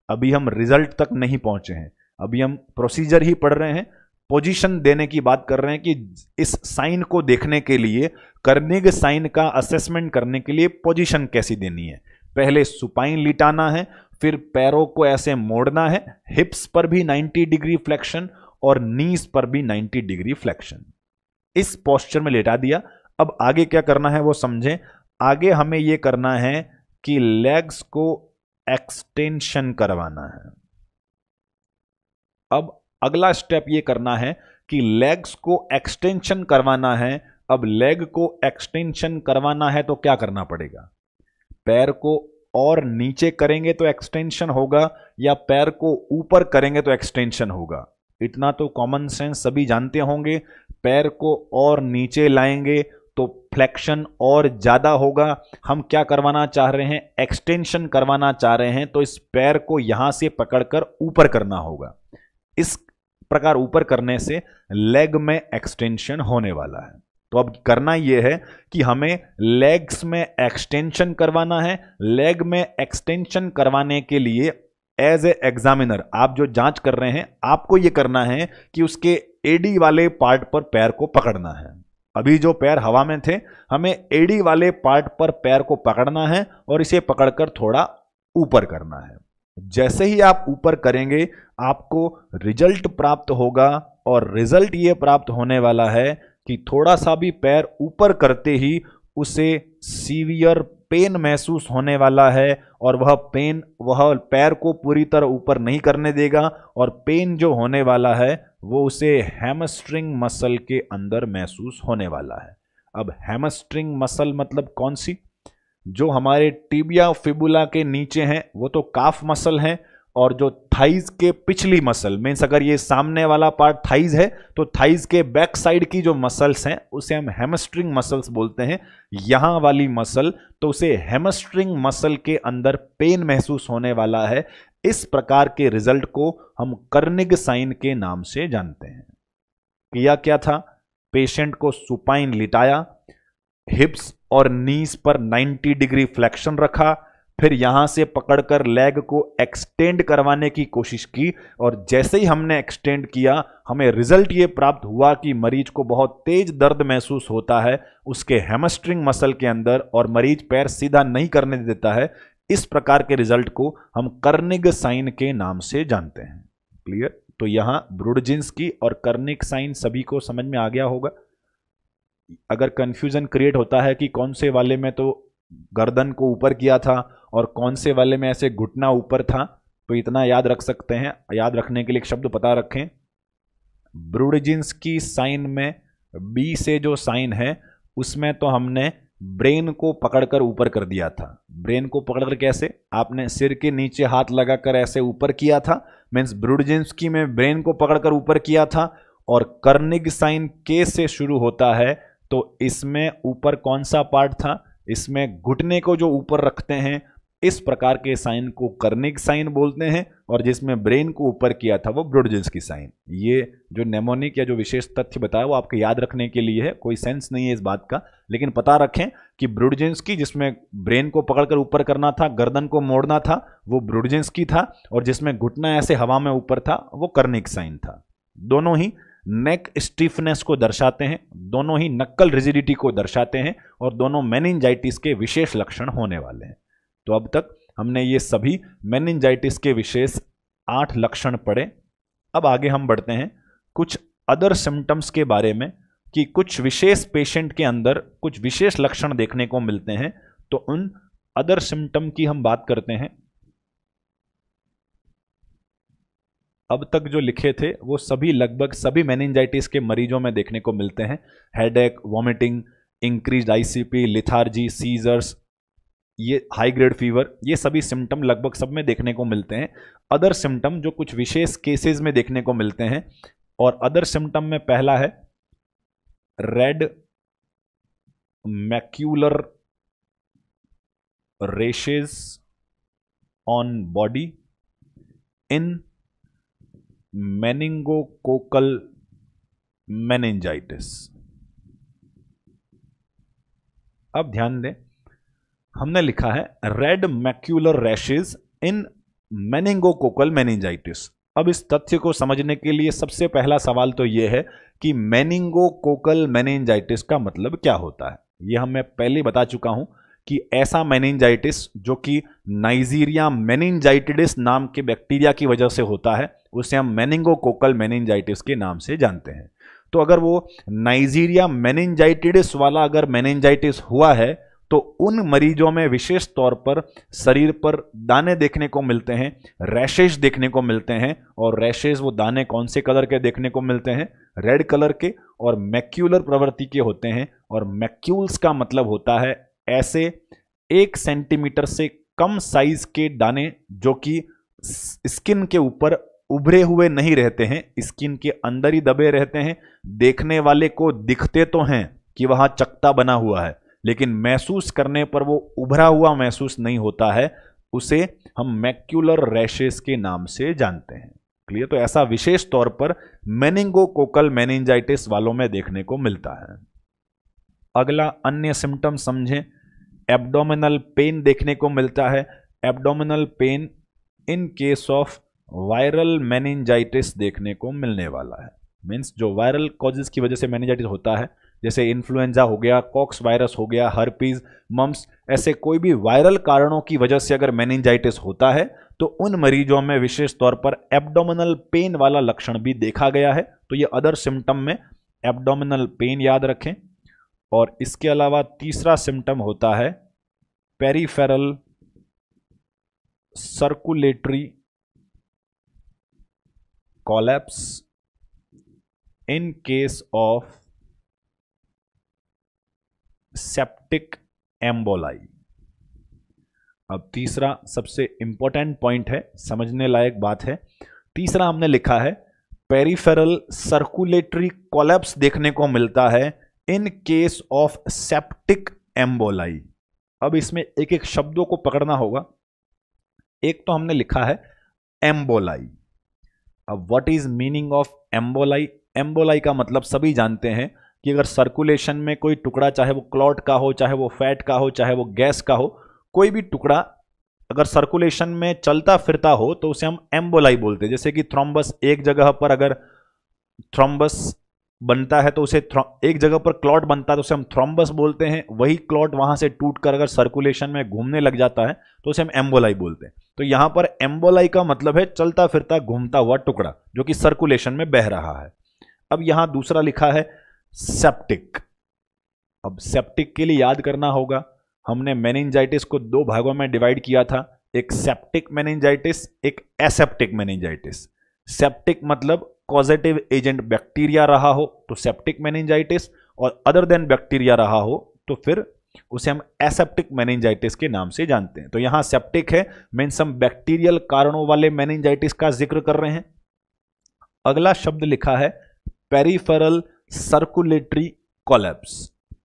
अभी हम रिजल्ट तक नहीं पहुंचे हैं, अभी हम प्रोसीजर ही पढ़ रहे हैं, पोजीशन देने की बात कर रहे हैं कि इस साइन को देखने के लिए, कर्निग साइन का असेसमेंट करने के लिए पोजीशन कैसी देनी है। पहले सुपाइन लिटाना है, फिर पैरों को ऐसे मोड़ना है, हिप्स पर भी 90 डिग्री फ्लेक्शन और नीज पर भी 90 डिग्री फ्लेक्शन। इस पोस्चर में लेटा दिया। अब आगे क्या करना है वो समझें। आगे हमें यह करना है कि लेग्स को एक्सटेंशन करवाना है। अब अगला स्टेप ये करना है कि लेग्स को एक्सटेंशन करवाना है। अब लेग को एक्सटेंशन करवाना है तो क्या करना पड़ेगा, पैर को और नीचे करेंगे तो एक्सटेंशन होगा या पैर को ऊपर करेंगे तो एक्सटेंशन होगा। इतना तो कॉमन सेंस सभी जानते होंगे। पैर को और नीचे लाएंगे तो फ्लेक्शन और ज्यादा होगा। हम क्या करवाना चाह रहे हैं, एक्सटेंशन करवाना चाह रहे हैं, तो इस पैर को यहां से पकड़कर ऊपर करना होगा। इस प्रकार ऊपर करने से लेग में एक्सटेंशन होने वाला है। तो अब करना यह है कि हमें लेग्स में एक्सटेंशन करवाना है। लेग में एक्सटेंशन करवाने के लिए एज ए एग्जामिनर आप जो जांच कर रहे हैं, आपको यह करना है कि उसके एडी वाले पार्ट पर पैर को पकड़ना है। अभी जो पैर हवा में थे, हमें एडी वाले पार्ट पर पैर को पकड़ना है और इसे पकड़कर थोड़ा ऊपर करना है। जैसे ही आप ऊपर करेंगे आपको रिजल्ट प्राप्त होगा, और रिजल्ट ये प्राप्त होने वाला है कि थोड़ा सा भी पैर ऊपर करते ही उसे सीवियर पेन महसूस होने वाला है, और वह पैर को पूरी तरह ऊपर नहीं करने देगा, और पेन जो होने वाला है वो उसे हैमस्ट्रिंग मसल के अंदर महसूस होने वाला है। अब हैमस्ट्रिंग मसल मतलब कौन सी? जो हमारे टिबिया फिबुला के नीचे हैं वो तो काफ मसल है, और जो थाइज के पिछली मसल, मीन्स अगर ये सामने वाला पार्ट थाइज है तो थाइज के बैक साइड की जो मसल्स हैं उसे हम हैमस्ट्रिंग मसल्स बोलते हैं। यहां वाली मसल, तो उसे हैमस्ट्रिंग मसल के अंदर पेन महसूस होने वाला है। इस प्रकार के रिजल्ट को हम कर्निग साइन के नाम से जानते हैं। किया क्या था? पेशेंट को सुपाइन लिटाया, हिप्स और नीज पर 90 डिग्री फ्लेक्शन रखा, फिर यहां से पकड़कर लेग को एक्सटेंड करवाने की कोशिश की, और जैसे ही हमने एक्सटेंड किया हमें रिजल्ट ये प्राप्त हुआ कि मरीज को बहुत तेज दर्द महसूस होता है उसके हैमस्ट्रिंग मसल के अंदर, और मरीज पैर सीधा नहीं करने देता है। इस प्रकार के रिजल्ट को हम कर्निग साइन के नाम से जानते हैं। क्लियर? तो यहां ब्रुडजिन्स्की और कर्निग साइन सभी को समझ में आ गया होगा। अगर कंफ्यूजन क्रिएट होता है कि कौन से वाले में तो गर्दन को ऊपर किया था और कौन से वाले में ऐसे घुटना ऊपर था, तो इतना याद रख सकते हैं। याद रखने के लिए एक शब्द पता रखें, ब्रुडजिन्स्की साइन में बी से जो साइन है उसमें तो हमने ब्रेन को पकड़कर ऊपर कर दिया था। ब्रेन को पकड़कर कैसे? आपने सिर के नीचे हाथ लगाकर ऐसे ऊपर किया था, मीन्स ब्रुडजिन्स्की में ब्रेन को पकड़कर ऊपर किया था। और कर्निग साइन के से शुरू होता है, तो इसमें ऊपर कौन सा पार्ट था? इसमें घुटने को जो ऊपर रखते हैं, इस प्रकार के साइन को कर्निग साइन बोलते हैं, और जिसमें ब्रेन को ऊपर किया था वो ब्रुडजिन्स्की साइन। ये जो नेमोनिक या जो विशेष तथ्य बताया वो आपके याद रखने के लिए है, कोई सेंस नहीं है इस बात का, लेकिन पता रखें कि ब्रुडजिन्स्की जिसमें ब्रेन को पकड़कर ऊपर करना था, गर्दन को मोड़ना था, वो ब्रुडजिन्स्की था, और जिसमें घुटना ऐसे हवा में ऊपर था वो कर्निग साइन था। दोनों ही नेक स्टिफनेस को दर्शाते हैं, दोनों ही नक्कल रिजिडिटी को दर्शाते हैं, और दोनों मेनिंजाइटिस के विशेष लक्षण होने वाले हैं। तो अब तक हमने ये सभी मेनिंजाइटिस के विशेष 8 लक्षण पढ़े। अब आगे हम बढ़ते हैं कुछ अदर सिम्टम्स के बारे में, कि कुछ विशेष पेशेंट के अंदर कुछ विशेष लक्षण देखने को मिलते हैं, तो उन अदर सिम्टम की हम बात करते हैं। अब तक जो लिखे थे वो सभी लगभग सभी मेनिंजाइटिस के मरीजों में देखने को मिलते हैं। Headache, vomiting, increased ICP, lethargy, seizures, ये हाई ग्रेड फीवर, ये सभी सिम्टम लगभग सब में देखने को मिलते हैं। अदर सिम्टम जो कुछ विशेष केसेस में देखने को मिलते हैं, और अदर सिम्टम में पहला है red macular rashes on body in meningococcal meningitis. अब ध्यान दें, हमने लिखा है रेड मैक्यूलर रैशेज इन मेनिंगोकोकल मेनिंजाइटिस। अब इस तथ्य को समझने के लिए सबसे पहला सवाल तो यह है कि मेनिंगोकोकल मेनिंजाइटिस का मतलब क्या होता है। यह मैं पहले बता चुका हूं कि ऐसा मेनिंजाइटिस जो कि नाइजीरिया मेनिंजाइटिडिस नाम के बैक्टीरिया की वजह से होता है, उसे हम मेनिंगोकोकल मेनिंजाइटिस के नाम से जानते हैं। तो अगर वो नाइजीरिया मेनिंजाइटिडिस वाला अगर मेनिंजाइटिस हुआ है, तो उन मरीजों में विशेष तौर पर शरीर पर दाने देखने को मिलते हैं, रैशेज देखने को मिलते हैं, और रैशेज वो दाने कौन से कलर के देखने को मिलते हैं? रेड कलर के, और मैक्यूलर प्रवृत्ति के होते हैं। और मैक्यूल्स का मतलब होता है ऐसे 1 सेंटीमीटर से कम साइज के दाने जो कि स्किन के ऊपर उभरे हुए नहीं रहते हैं, स्किन के अंदर ही दबे रहते हैं। देखने वाले को दिखते तो हैं कि वहां चकता बना हुआ है, लेकिन महसूस करने पर वो उभरा हुआ महसूस नहीं होता है। उसे हम मैक्यूलर रैशेस के नाम से जानते हैं। क्लियर? तो ऐसा विशेष तौर पर मेनिंगोकोकल मेनिंजाइटिस वालों में देखने को मिलता है। अगला अन्य सिम्टम समझें, एब्डोमिनल पेन देखने को मिलता है। Abdominal pain in case of viral meningitis देखने को मिलने वाला है। मीन्स जो वायरल कॉजेज की वजह से मेनिंजाइटिस होता है, जैसे इन्फ्लुएंजा हो गया, कॉक्स वायरस हो गया, हर्पीज, मम्स, ऐसे कोई भी वायरल कारणों की वजह से अगर मेनिंजाइटिस होता है तो उन मरीजों में विशेष तौर पर एब्डोमिनल पेन वाला लक्षण भी देखा गया है। तो ये अदर सिम्टम में एब्डोमिनल पेन याद रखें। और इसके अलावा तीसरा सिम्टम होता है peripheral circulatory collapse in case of septic emboli. अब तीसरा सबसे इंपॉर्टेंट पॉइंट है, समझने लायक बात है। तीसरा हमने लिखा है पेरिफेरल सर्कुलेटरी कोलैप्स देखने को मिलता है in case of septic emboli. अब इसमें एक एक शब्दों को पकड़ना होगा। एक तो हमने लिखा है एम्बोलाई। अब what is meaning of emboli? Emboli का मतलब सभी जानते हैं कि अगर सर्कुलेशन में कोई टुकड़ा, चाहे वो क्लॉट का हो, चाहे वो फैट का हो, चाहे वो गैस का हो, कोई भी टुकड़ा अगर सर्कुलेशन में चलता फिरता हो तो उसे हम एम्बोलाई बोलते हैं। जैसे कि थ्रोम्बस, एक जगह पर अगर थ्रोम्बस बनता है तो उसे एक जगह पर क्लॉट बनता है तो उसे हम थ्रोम्बस बोलते हैं। वही क्लॉट वहां से टूटकर अगर सर्कुलेशन में घूमने लग जाता है तो उसे हम एम्बोलाई बोलते हैं। तो यहां पर एम्बोलाई का मतलब है चलता फिरता घूमता हुआ टुकड़ा जो कि सर्कुलेशन में बह रहा है। अब यहां दूसरा लिखा है सेप्टिक। अब सेप्टिक के लिए याद करना होगा, हमने मेनिंजाइटिस को दो भागों में डिवाइड किया था, एक सेप्टिक मेनिंजाइटिस, एक एसेप्टिक मेनिंजाइटिस। सेप्टिक मतलब कॉजेटिव एजेंट बैक्टीरिया रहा हो तो सेप्टिक मेनिंजाइटिस, और अदर देन बैक्टीरिया रहा हो तो फिर उसे हम एसेप्टिक मेनिंजाइटिस के नाम से जानते हैं। तो यहां सेप्टिक है, मीन्स हम बैक्टीरियल कारणों वाले मेनिंजाइटिस का जिक्र कर रहे हैं। अगला शब्द लिखा है पेरिफेरल सर्कुलेटरी कोलैप्स।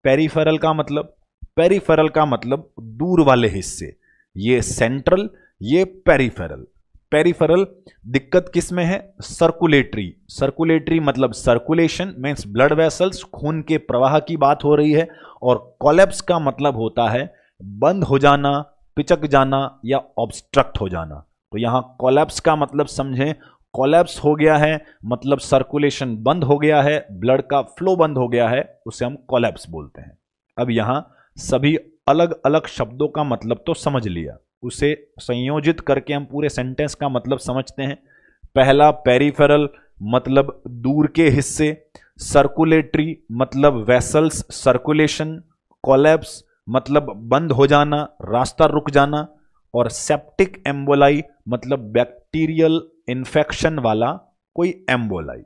पेरिफेरल का मतलब, पेरिफेरल का मतलब दूर वाले हिस्से, ये सेंट्रल, ये पेरिफेरल। पेरिफेरल दिक्कत किस में है? सर्कुलेटरी। सर्कुलेटरी मतलब सर्कुलेशन, मीन्स ब्लड वेसल्स, खून के प्रवाह की बात हो रही है। और कोलैप्स का मतलब होता है बंद हो जाना, पिचक जाना या ऑब्स्ट्रक्ट हो जाना। तो यहां कोलैप्स का मतलब समझें, कोलैप्स हो गया है मतलब सर्कुलेशन बंद हो गया है, ब्लड का फ्लो बंद हो गया है, उसे हम कोलैप्स बोलते हैं। अब यहां सभी अलग अलग शब्दों का मतलब तो समझ लिया, उसे संयोजित करके हम पूरे सेंटेंस का मतलब समझते हैं। पहला पेरिफेरल मतलब दूर के हिस्से, सर्कुलेटरी मतलब वेसल्स सर्कुलेशन, कोलैप्स मतलब बंद हो जाना, रास्ता रुक जाना, और सेप्टिक एम्बोलाई मतलब बैक्टीरियल इन्फेक्शन वाला कोई एम्बोलाई।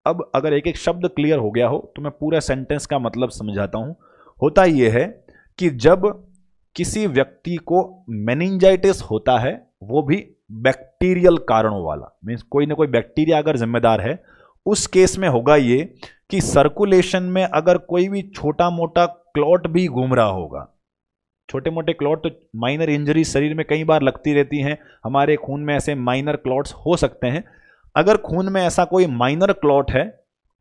अब अगर एक एक शब्द क्लियर हो गया हो तो मैं पूरा सेंटेंस का मतलब समझाता हूं। होता यह है कि जब किसी व्यक्ति को मेनिंजाइटिस होता है, वो भी बैक्टीरियल कारणों वाला, मीन्स कोई ना कोई बैक्टीरिया अगर जिम्मेदार है, उस केस में होगा ये कि सर्कुलेशन में अगर कोई भी छोटा मोटा क्लॉट भी घूम रहा होगा, छोटे मोटे क्लॉट तो माइनर इंजरी शरीर में कई बार लगती रहती हैं, हमारे खून में ऐसे माइनर क्लॉट्स हो सकते हैं। अगर खून में ऐसा कोई माइनर क्लॉट है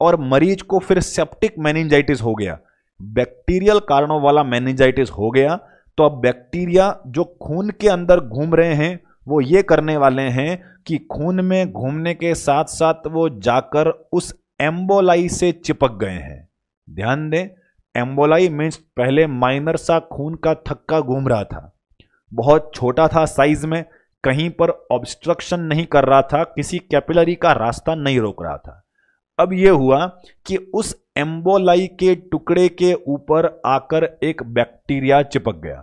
और मरीज को फिर सेप्टिक मेनिंजाइटिस हो गया, बैक्टीरियल कारणों वाला मेनिंजाइटिस हो गया, तो अब बैक्टीरिया जो खून के अंदर घूम रहे हैं वो ये करने वाले हैं कि खून में घूमने के साथ साथ वो जाकर उस एम्बोलाई से चिपक गए हैं। ध्यान दें, एम्बोलाई मीन्स पहले माइनर सा खून का थक्का घूम रहा था, बहुत छोटा था साइज में, कहीं पर ऑब्स्ट्रक्शन नहीं कर रहा था, किसी कैपिलरी का रास्ता नहीं रोक रहा था। अब यह हुआ कि उस एम्बोलाई के टुकड़े के ऊपर आकर एक बैक्टीरिया चिपक गया।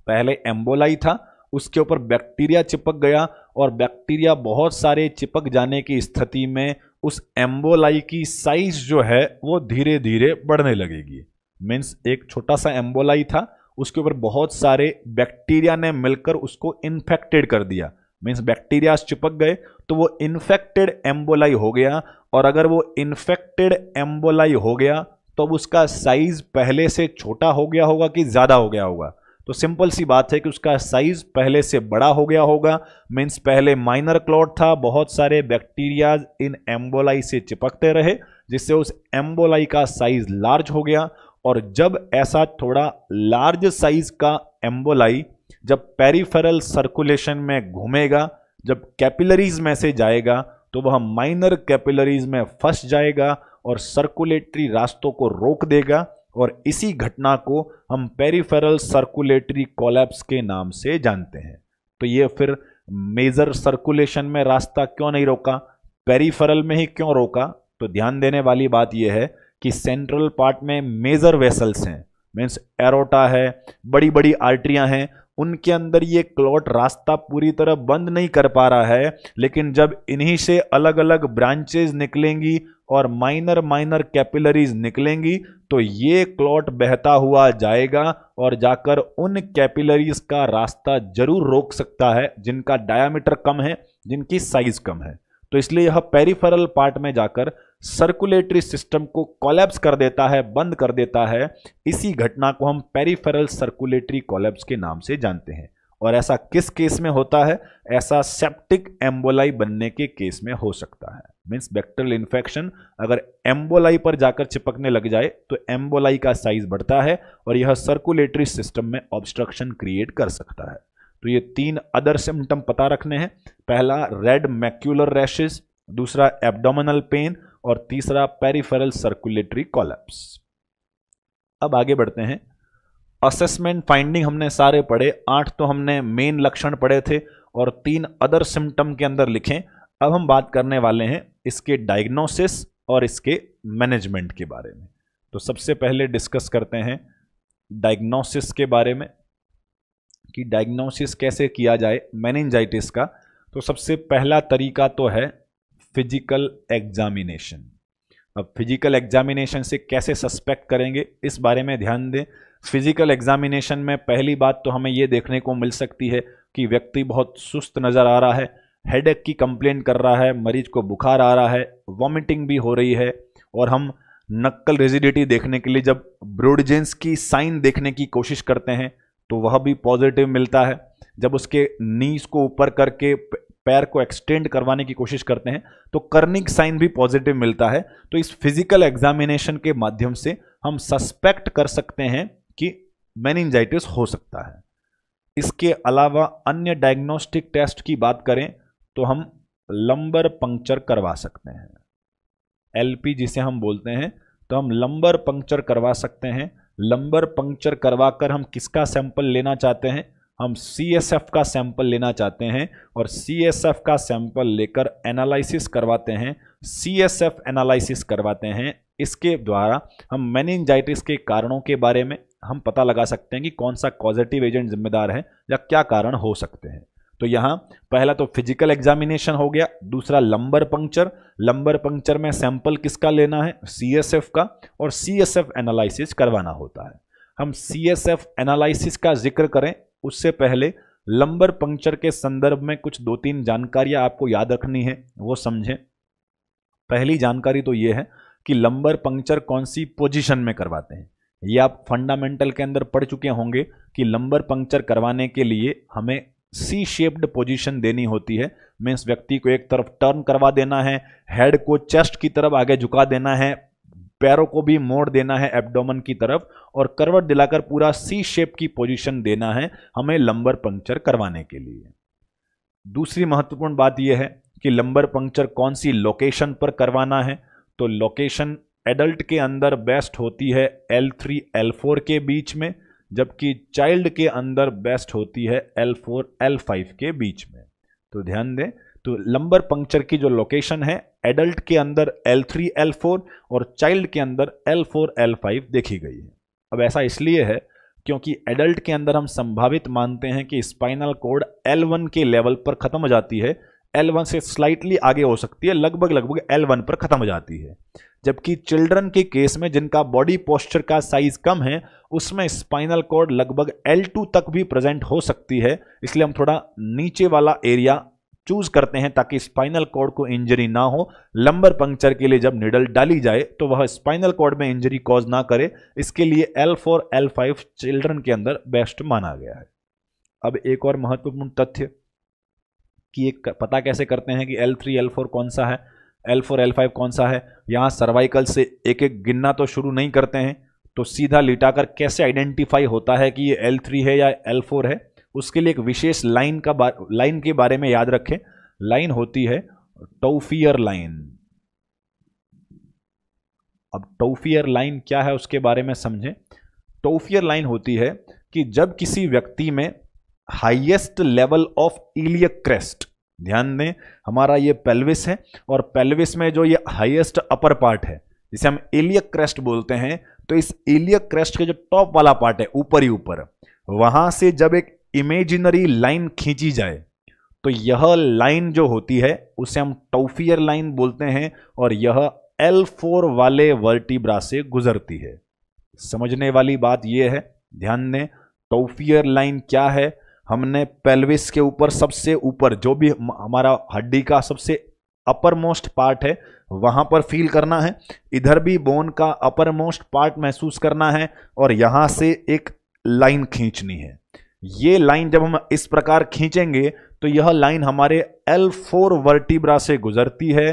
पहले एम्बोलाई था, उसके ऊपर बैक्टीरिया चिपक गया, और बैक्टीरिया बहुत सारे चिपक जाने की स्थिति में उस एम्बोलाई की साइज जो है वो धीरे धीरे बढ़ने लगेगी। मीन्स एक छोटा सा एम्बोलाई था, उसके ऊपर बहुत सारे बैक्टीरिया ने मिलकर उसको इन्फेक्टेड कर दिया। मीन्स बैक्टीरिया चिपक गए तो वो इन्फेक्टेड एम्बोलाई हो गया, और अगर वो इन्फेक्टेड एम्बोलाई हो गया तो अब उसका साइज पहले से छोटा हो गया होगा कि ज्यादा हो गया होगा? तो सिंपल सी बात है कि उसका साइज पहले से बड़ा हो गया होगा। मीन्स पहले माइनर क्लॉट था, बहुत सारे बैक्टीरिया इन एम्बोलाई से चिपकते रहे, जिससे उस एम्बोलाई का साइज लार्ज हो गया, और जब ऐसा थोड़ा लार्ज साइज का एम्बोलाई जब पेरिफेरल सर्कुलेशन में घूमेगा, जब कैपिलरीज में से जाएगा, तो वह माइनर कैपिलरीज में फंस जाएगा और सर्कुलेटरी रास्तों को रोक देगा, और इसी घटना को हम पेरिफेरल सर्कुलेटरी कोलैप्स के नाम से जानते हैं। तो ये फिर मेजर सर्कुलेशन में रास्ता क्यों नहीं रोका, पेरिफेरल में ही क्यों रोका? तो ध्यान देने वाली बात यह है कि सेंट्रल पार्ट में मेजर वेसल्स हैं, मीन्स एरोटा है, बड़ी बड़ी आर्टरियां हैं, उनके अंदर ये क्लॉट रास्ता पूरी तरह बंद नहीं कर पा रहा है, लेकिन जब इन्हीं से अलग अलग ब्रांचेज निकलेंगी और माइनर माइनर कैपिलरीज निकलेंगी, तो ये क्लॉट बहता हुआ जाएगा और जाकर उन कैपिलरीज का रास्ता जरूर रोक सकता है जिनका डायामीटर कम है, जिनकी साइज कम है। तो इसलिए यह पेरिफेरल पार्ट में जाकर सर्कुलेटरी सिस्टम को कोलैप्स कर देता है, बंद कर देता है। इसी घटना को हम पेरिफेरल सर्कुलेटरी कोलैप्स के नाम से जानते हैं। और ऐसा किस केस में होता है? ऐसा सेप्टिक एम्बोलाई बनने के केस में हो सकता है। मीन्स बैक्टीरियल इन्फेक्शन अगर एम्बोलाई पर जाकर चिपकने लग जाए तो एम्बोलाई का साइज बढ़ता है और यह सर्कुलेटरी सिस्टम में ऑब्स्ट्रक्शन क्रिएट कर सकता है। तो ये 3 अदर सिम्टम पता रखने हैं। पहला रेड मैक्यूलर रैशेस, दूसरा एब्डोमिनल पेन और तीसरा पेरिफेरल सर्कुलेटरी कोलैप्स। अब आगे बढ़ते हैं। असेसमेंट फाइंडिंग हमने सारे पढ़े, 8 तो हमने मेन लक्षण पढ़े थे और 3 अदर सिम्टम के अंदर लिखे। अब हम बात करने वाले हैं इसके डायग्नोसिस और इसके मैनेजमेंट के बारे में। तो सबसे पहले डिस्कस करते हैं डायग्नोसिस के बारे में कि डायग्नोसिस कैसे किया जाए मेनिंजाइटिस का। तो सबसे पहला तरीका तो है फिजिकल एग्जामिनेशन। अब फिजिकल एग्जामिनेशन से कैसे सस्पेक्ट करेंगे इस बारे में ध्यान दें। फिजिकल एग्जामिनेशन में पहली बात तो हमें यह देखने को मिल सकती है कि व्यक्ति बहुत सुस्त नज़र आ रहा है, हेडेक की कंप्लेंट कर रहा है, मरीज को बुखार आ रहा है, वॉमिटिंग भी हो रही है। और हम नक्कल रिजिडिटी देखने के लिए जब ब्रोडजेंस की साइन देखने की कोशिश करते हैं तो वह भी पॉजिटिव मिलता है। जब उसके नीज को ऊपर करके पैर को एक्सटेंड करवाने की कोशिश करते हैं तो कर्निक साइन भी पॉजिटिव मिलता है। तो इस फिजिकल एग्जामिनेशन के माध्यम से हम सस्पेक्ट कर सकते हैं कि मेनिंजाइटिस हो सकता है। इसके अलावा अन्य डायग्नोस्टिक टेस्ट की बात करें तो हम लंबर पंक्चर करवा सकते हैं, एलपी जिसे हम बोलते हैं। तो हम लंबर पंक्चर करवा सकते हैं। लंबर पंक्चर करवाकर हम किसका सैंपल लेना चाहते हैं? हम CSF का सैंपल लेना चाहते हैं और CSF का सैंपल लेकर एनालिसिस करवाते हैं, CSF एनालिसिस करवाते हैं। इसके द्वारा हम मेनिंजाइटिस के कारणों के बारे में हम पता लगा सकते हैं कि कौन सा कॉजेटिव एजेंट जिम्मेदार है या क्या कारण हो सकते हैं। तो यहाँ पहला तो फिजिकल एग्जामिनेशन हो गया, दूसरा लंबर पंक्चर। लंबर पंक्चर में सैंपल किसका लेना है? CSF का, और CSF एनालिसिस करवाना होता है। हम CSF एनालिसिस का जिक्र करें उससे पहले लंबर पंक्चर के संदर्भ में कुछ 2-3 जानकारियां आपको याद रखनी है, वो समझें। पहली जानकारी तो ये है कि लंबर पंक्चर कौन सी पोजीशन में करवाते हैं। ये आप फंडामेंटल के अंदर पढ़ चुके होंगे कि लंबर पंक्चर करवाने के लिए हमें सी शेप्ड पोजीशन देनी होती है। मीन्स व्यक्ति को एक तरफ टर्न करवा देना है, हेड को चेस्ट की तरफ आगे झुका देना है, पैरों को भी मोड़ देना है एब्डोमेन की तरफ, और करवट दिलाकर पूरा सी शेप की पोजीशन देना है हमें लंबर पंक्चर करवाने के लिए। दूसरी महत्वपूर्ण बात यह है कि लंबर पंक्चर कौन सी लोकेशन पर करवाना है। तो लोकेशन एडल्ट के अंदर बेस्ट होती है L3 L4 के बीच में, जबकि चाइल्ड के अंदर बेस्ट होती है L4 L5 के बीच में। तो ध्यान दें, तो लंबर पंक्चर की जो लोकेशन है एडल्ट के अंदर L3 L4 और चाइल्ड के अंदर L4 L5 देखी गई है। अब ऐसा इसलिए है क्योंकि एडल्ट के अंदर हम संभावित मानते हैं कि स्पाइनल कॉर्ड L1 के लेवल पर खत्म हो जाती है, L1 से स्लाइटली आगे हो सकती है, लगभग L1 पर खत्म हो जाती है। जबकि चिल्ड्रन के केस में जिनका बॉडी पोस्चर का साइज कम है उसमें स्पाइनल कॉर्ड लगभग L2 तक भी प्रेजेंट हो सकती है। इसलिए हम थोड़ा नीचे वाला एरिया चूज करते हैं ताकि स्पाइनल कॉर्ड को इंजरी ना हो। लंबर पंक्चर के लिए जब निडल डाली जाए तो वह स्पाइनल कॉर्ड में इंजरी कॉज ना करे, इसके लिए L4 L5 चिल्ड्रन के अंदर बेस्ट माना गया है। अब एक और महत्वपूर्ण तथ्य कि एक पता कैसे करते हैं कि L3 L4 कौन सा है, L4 L5 कौन सा है। यहाँ सर्वाइकल से एक एक गिनना तो शुरू नहीं करते हैं, तो सीधा लिटाकर कैसे आइडेंटिफाई होता है कि ये L3 है या L4 है, उसके लिए एक विशेष लाइन के बारे में याद रखें। लाइन होती है टॉफियर लाइन। अब टॉफियर लाइन क्या है उसके बारे में समझें। टॉफियर लाइन होती है कि जब किसी व्यक्ति में highest level of iliac crest, ध्यान दें हमारा ये पेल्विस है और पेल्विस में जो ये हाईएस्ट अपर पार्ट है जिसे हम इलियक क्रेस्ट बोलते हैं, तो इस इलियक क्रेस्ट के जो टॉप वाला पार्ट है ऊपर ही ऊपर, वहां से जब एक इमेजिनरी लाइन खींची जाए तो यह लाइन जो होती है उसे हम टॉफियर लाइन बोलते हैं और यह L4 वाले वर्टिब्रा से गुजरती है। समझने वाली बात यह है, ध्यान दें टॉफियर लाइन क्या है। हमने पेल्विस के ऊपर सबसे ऊपर जो भी हमारा हड्डी का सबसे अपर मोस्ट पार्ट है वहां पर फील करना है, इधर भी बोन का अपर मोस्ट पार्ट महसूस करना है और यहां से एक लाइन खींचनी है। ये लाइन जब हम इस प्रकार खींचेंगे तो यह लाइन हमारे L4 वर्टिब्रा से गुजरती है।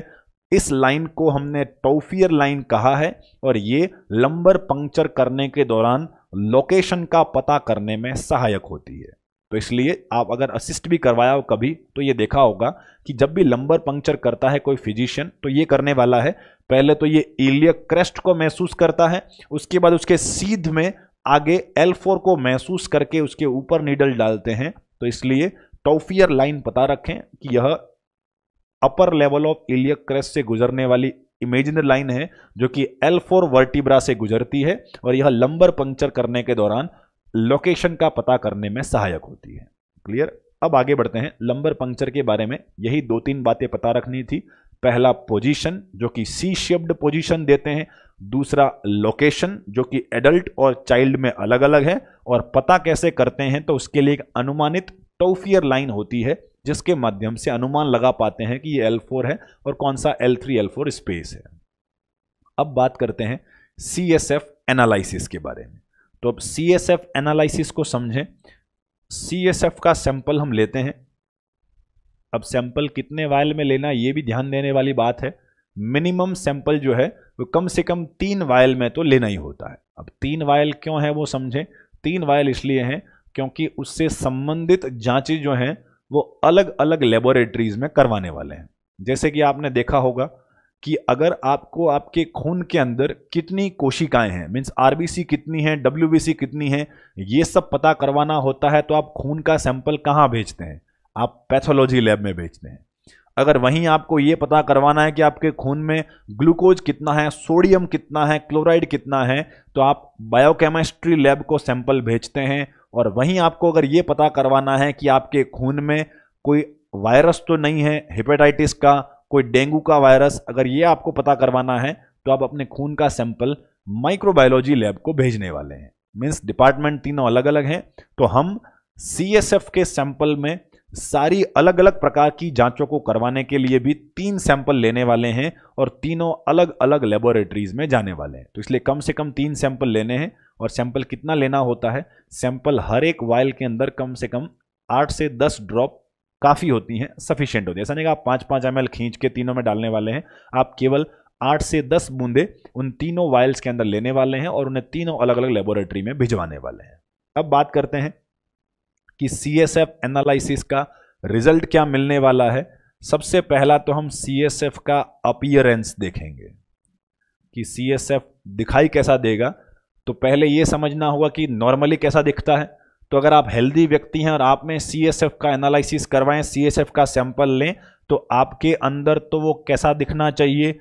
इस लाइन को हमने टॉफियर लाइन कहा है और ये लंबर पंक्चर करने के दौरान लोकेशन का पता करने में सहायक होती है। तो इसलिए आप अगर असिस्ट भी करवाया हो कभी तो ये देखा होगा कि जब भी लंबर पंक्चर करता है कोई फिजिशियन तो ये करने वाला है, पहले तो ये इलियक क्रेस्ट को महसूस करता है, उसके बाद उसके सीध में आगे L4 को महसूस करके उसके ऊपर नीडल डालते हैं। तो इसलिए टॉफियर लाइन पता रखें कि यह upper level of iliac crest से गुजरने वाली इमेजिनरी लाइन है जो कि L4 वर्टिब्रा से गुजरती है और यह लंबर पंक्चर करने के दौरान लोकेशन का पता करने में सहायक होती है। क्लियर। अब आगे बढ़ते हैं। लंबर पंक्चर के बारे में यही 2-3 बातें पता रखनी थी। पहला पोजीशन जो कि सी शेप्ड पोजीशन देते हैं, दूसरा लोकेशन जो कि एडल्ट और चाइल्ड में अलग अलग है, और पता कैसे करते हैं तो उसके लिए एक अनुमानित टॉफियर लाइन होती है जिसके माध्यम से अनुमान लगा पाते हैं कि ये L4 है और कौन सा L3 L4 स्पेस है। अब बात करते हैं CSF एनालिसिस के बारे में। तो अब CSF एनालिसिस को समझें। CSF का सैंपल हम लेते हैं। अब सैंपल कितने वायल में लेना ये भी ध्यान देने वाली बात है। मिनिमम सैंपल जो है वो कम से कम 3 वायल में तो लेना ही होता है। अब 3 वायल क्यों है वो समझें। 3 वायल इसलिए हैं क्योंकि उससे संबंधित जांचें जो हैं वो अलग अलग लेबोरेटरीज में करवाने वाले हैं। जैसे कि आपने देखा होगा कि अगर आपको आपके खून के अंदर कितनी कोशिकाएं हैं, मीन्स आरबीसी कितनी है, डब्ल्यूबीसी कितनी है, ये सब पता करवाना होता है तो आप खून का सैंपल कहाँ भेजते हैं, आप पैथोलॉजी लैब में भेजते हैं। अगर वहीं आपको ये पता करवाना है कि आपके खून में ग्लूकोज कितना है, सोडियम कितना है, क्लोराइड कितना है, तो आप बायोकेमिस्ट्री लैब को सैंपल भेजते हैं। और वहीं आपको अगर ये पता करवाना है कि आपके खून में कोई वायरस तो नहीं है, हेपेटाइटिस का, कोई डेंगू का वायरस, अगर ये आपको पता करवाना है तो आप अपने खून का सैंपल माइक्रोबायोलॉजी लैब को भेजने वाले हैं। मीन्स डिपार्टमेंट तीनों अलग अलग हैं। तो हम CSF के सैंपल में सारी अलग अलग प्रकार की जांचों को करवाने के लिए भी 3 सैंपल लेने वाले हैं और तीनों अलग अलग लेबोरेटरीज में जाने वाले हैं। तो इसलिए कम से कम 3 सैंपल लेने हैं। और सैंपल कितना लेना होता है, सैंपल हर एक वायल के अंदर कम से कम 8 से 10 ड्रॉप काफ़ी होती हैं, सफिशिएंट होती है। ऐसा नहीं कि आप 5-5 ml खींच के तीनों में डालने वाले हैं, आप केवल 8 से 10 बूंदे उन तीनों वायल्स के अंदर लेने वाले हैं और उन्हें तीनों अलग अलग लेबोरेटरी में भिजवाने वाले हैं। अब बात करते हैं कि CSF एनालिसिस का रिजल्ट क्या मिलने वाला है। सबसे पहला तो हम CSF का अपीयरेंस देखेंगे कि CSF दिखाई कैसा देगा। तो पहले यह समझना होगा कि नॉर्मली कैसा दिखता है। तो अगर आप हेल्दी व्यक्ति हैं और आप में CSF का एनालिसिस करवाएं, CSF का सैंपल लें, तो आपके अंदर तो वो कैसा दिखना चाहिए,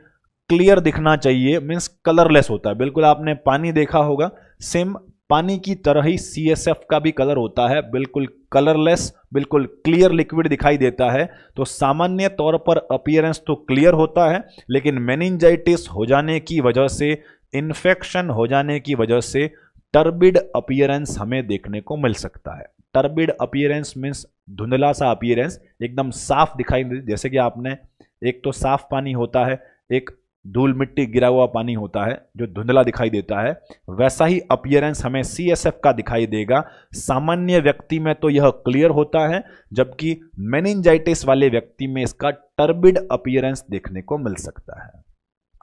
क्लियर दिखना चाहिए। मीन्स कलरलेस होता है। बिल्कुल आपने पानी देखा होगा, सेम पानी की तरह ही CSF का भी कलर होता है, बिल्कुल कलरलेस, बिल्कुल क्लियर लिक्विड दिखाई देता है। तो सामान्य तौर पर अपीयरेंस तो क्लियर होता है, लेकिन मेनिंजाइटिस हो जाने की वजह से, इन्फेक्शन हो जाने की वजह से टर्बिड अपीयरेंस हमें देखने को मिल सकता है। टर्बिड अपीयरेंस मीन्स धुंधला सा अपीयरेंस, एकदम साफ दिखाई दे। जैसे कि आपने एक तो साफ पानी होता है, एक धूल मिट्टी गिरा हुआ पानी होता है जो धुंधला दिखाई देता है, वैसा ही अपीयरेंस हमें CSF का दिखाई देगा। सामान्य व्यक्ति में तो यह क्लियर होता है, जबकि मेनिंजाइटिस वाले व्यक्ति में इसका टर्बिड अपीयरेंस देखने को मिल सकता है।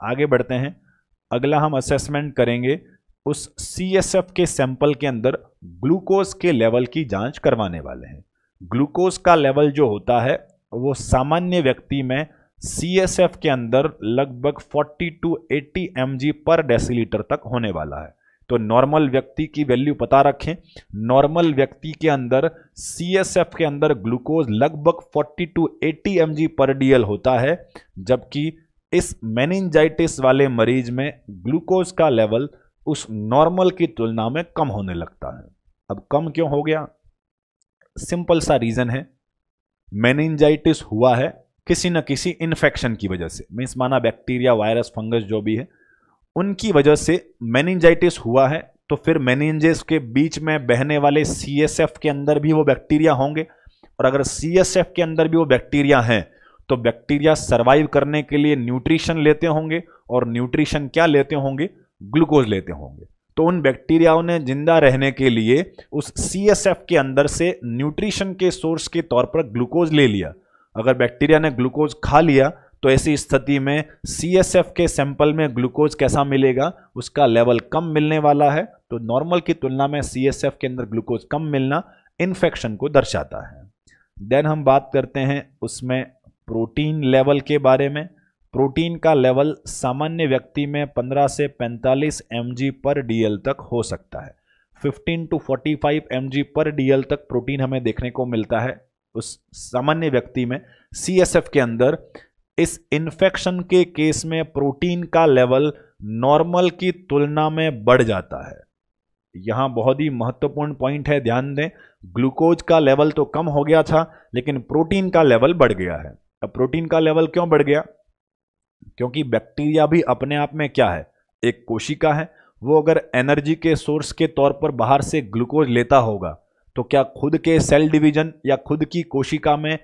आगे बढ़ते हैं। अगला हम असेसमेंट करेंगे उस CSF के सैंपल के अंदर ग्लूकोज के लेवल की जांच करवाने वाले हैं। ग्लूकोज का लेवल जो होता है वो सामान्य व्यक्ति में CSF के अंदर लगभग 40 to 80 mg पर डेसीलीटर तक होने वाला है। तो नॉर्मल व्यक्ति की वैल्यू पता रखें, नॉर्मल व्यक्ति के अंदर CSF के अंदर ग्लूकोज लगभग 40 to 80 mg पर DL होता है, जबकि इस मेनिंजाइटिस वाले मरीज में ग्लूकोज का लेवल उस नॉर्मल की तुलना में कम होने लगता है। अब कम क्यों हो गया? सिंपल सा रीजन है, मेनिंजाइटिस हुआ है किसी न किसी इन्फेक्शन की वजह से, मीन्स माना बैक्टीरिया, वायरस, फंगस जो भी है उनकी वजह से मेनिंजाइटिस हुआ है। तो फिर मेनिंजेस के बीच में बहने वाले CSF के अंदर भी वो बैक्टीरिया होंगे, और अगर CSF के अंदर भी वो बैक्टीरिया हैं तो बैक्टीरिया सरवाइव करने के लिए न्यूट्रिशन लेते होंगे, और न्यूट्रिशन क्या लेते होंगे? ग्लूकोज लेते होंगे। तो उन बैक्टीरियाओं ने जिंदा रहने के लिए उस CSF के अंदर से न्यूट्रिशन के सोर्स के तौर पर ग्लूकोज ले लिया। अगर बैक्टीरिया ने ग्लूकोज खा लिया तो ऐसी स्थिति में CSF के सैंपल में ग्लूकोज कैसा मिलेगा? उसका लेवल कम मिलने वाला है। तो नॉर्मल की तुलना में CSF के अंदर ग्लूकोज कम मिलना इन्फेक्शन को दर्शाता है। देन हम बात करते हैं उसमें प्रोटीन लेवल के बारे में। प्रोटीन का लेवल सामान्य व्यक्ति में 15 से 45 mg पर DL तक हो सकता है। 15 to 45 mg पर DL तक प्रोटीन हमें देखने को मिलता है उस सामान्य व्यक्ति में। CSF के अंदर इस इन्फेक्शन के केस में प्रोटीन का लेवल नॉर्मल की तुलना में बढ़ जाता है। यहां बहुत ही महत्वपूर्ण पॉइंट है, ध्यान दें। ग्लूकोज का लेवल तो कम हो गया था, लेकिन प्रोटीन का लेवल बढ़ गया है। अब प्रोटीन का लेवल क्यों बढ़ गया? क्योंकि बैक्टीरिया भी अपने आप में क्या है? एक कोशिका है। वो अगर एनर्जी के सोर्स के तौर पर बाहर से ग्लूकोज लेता होगा तो क्या खुद के सेल डिवीजन या खुद की कोशिका में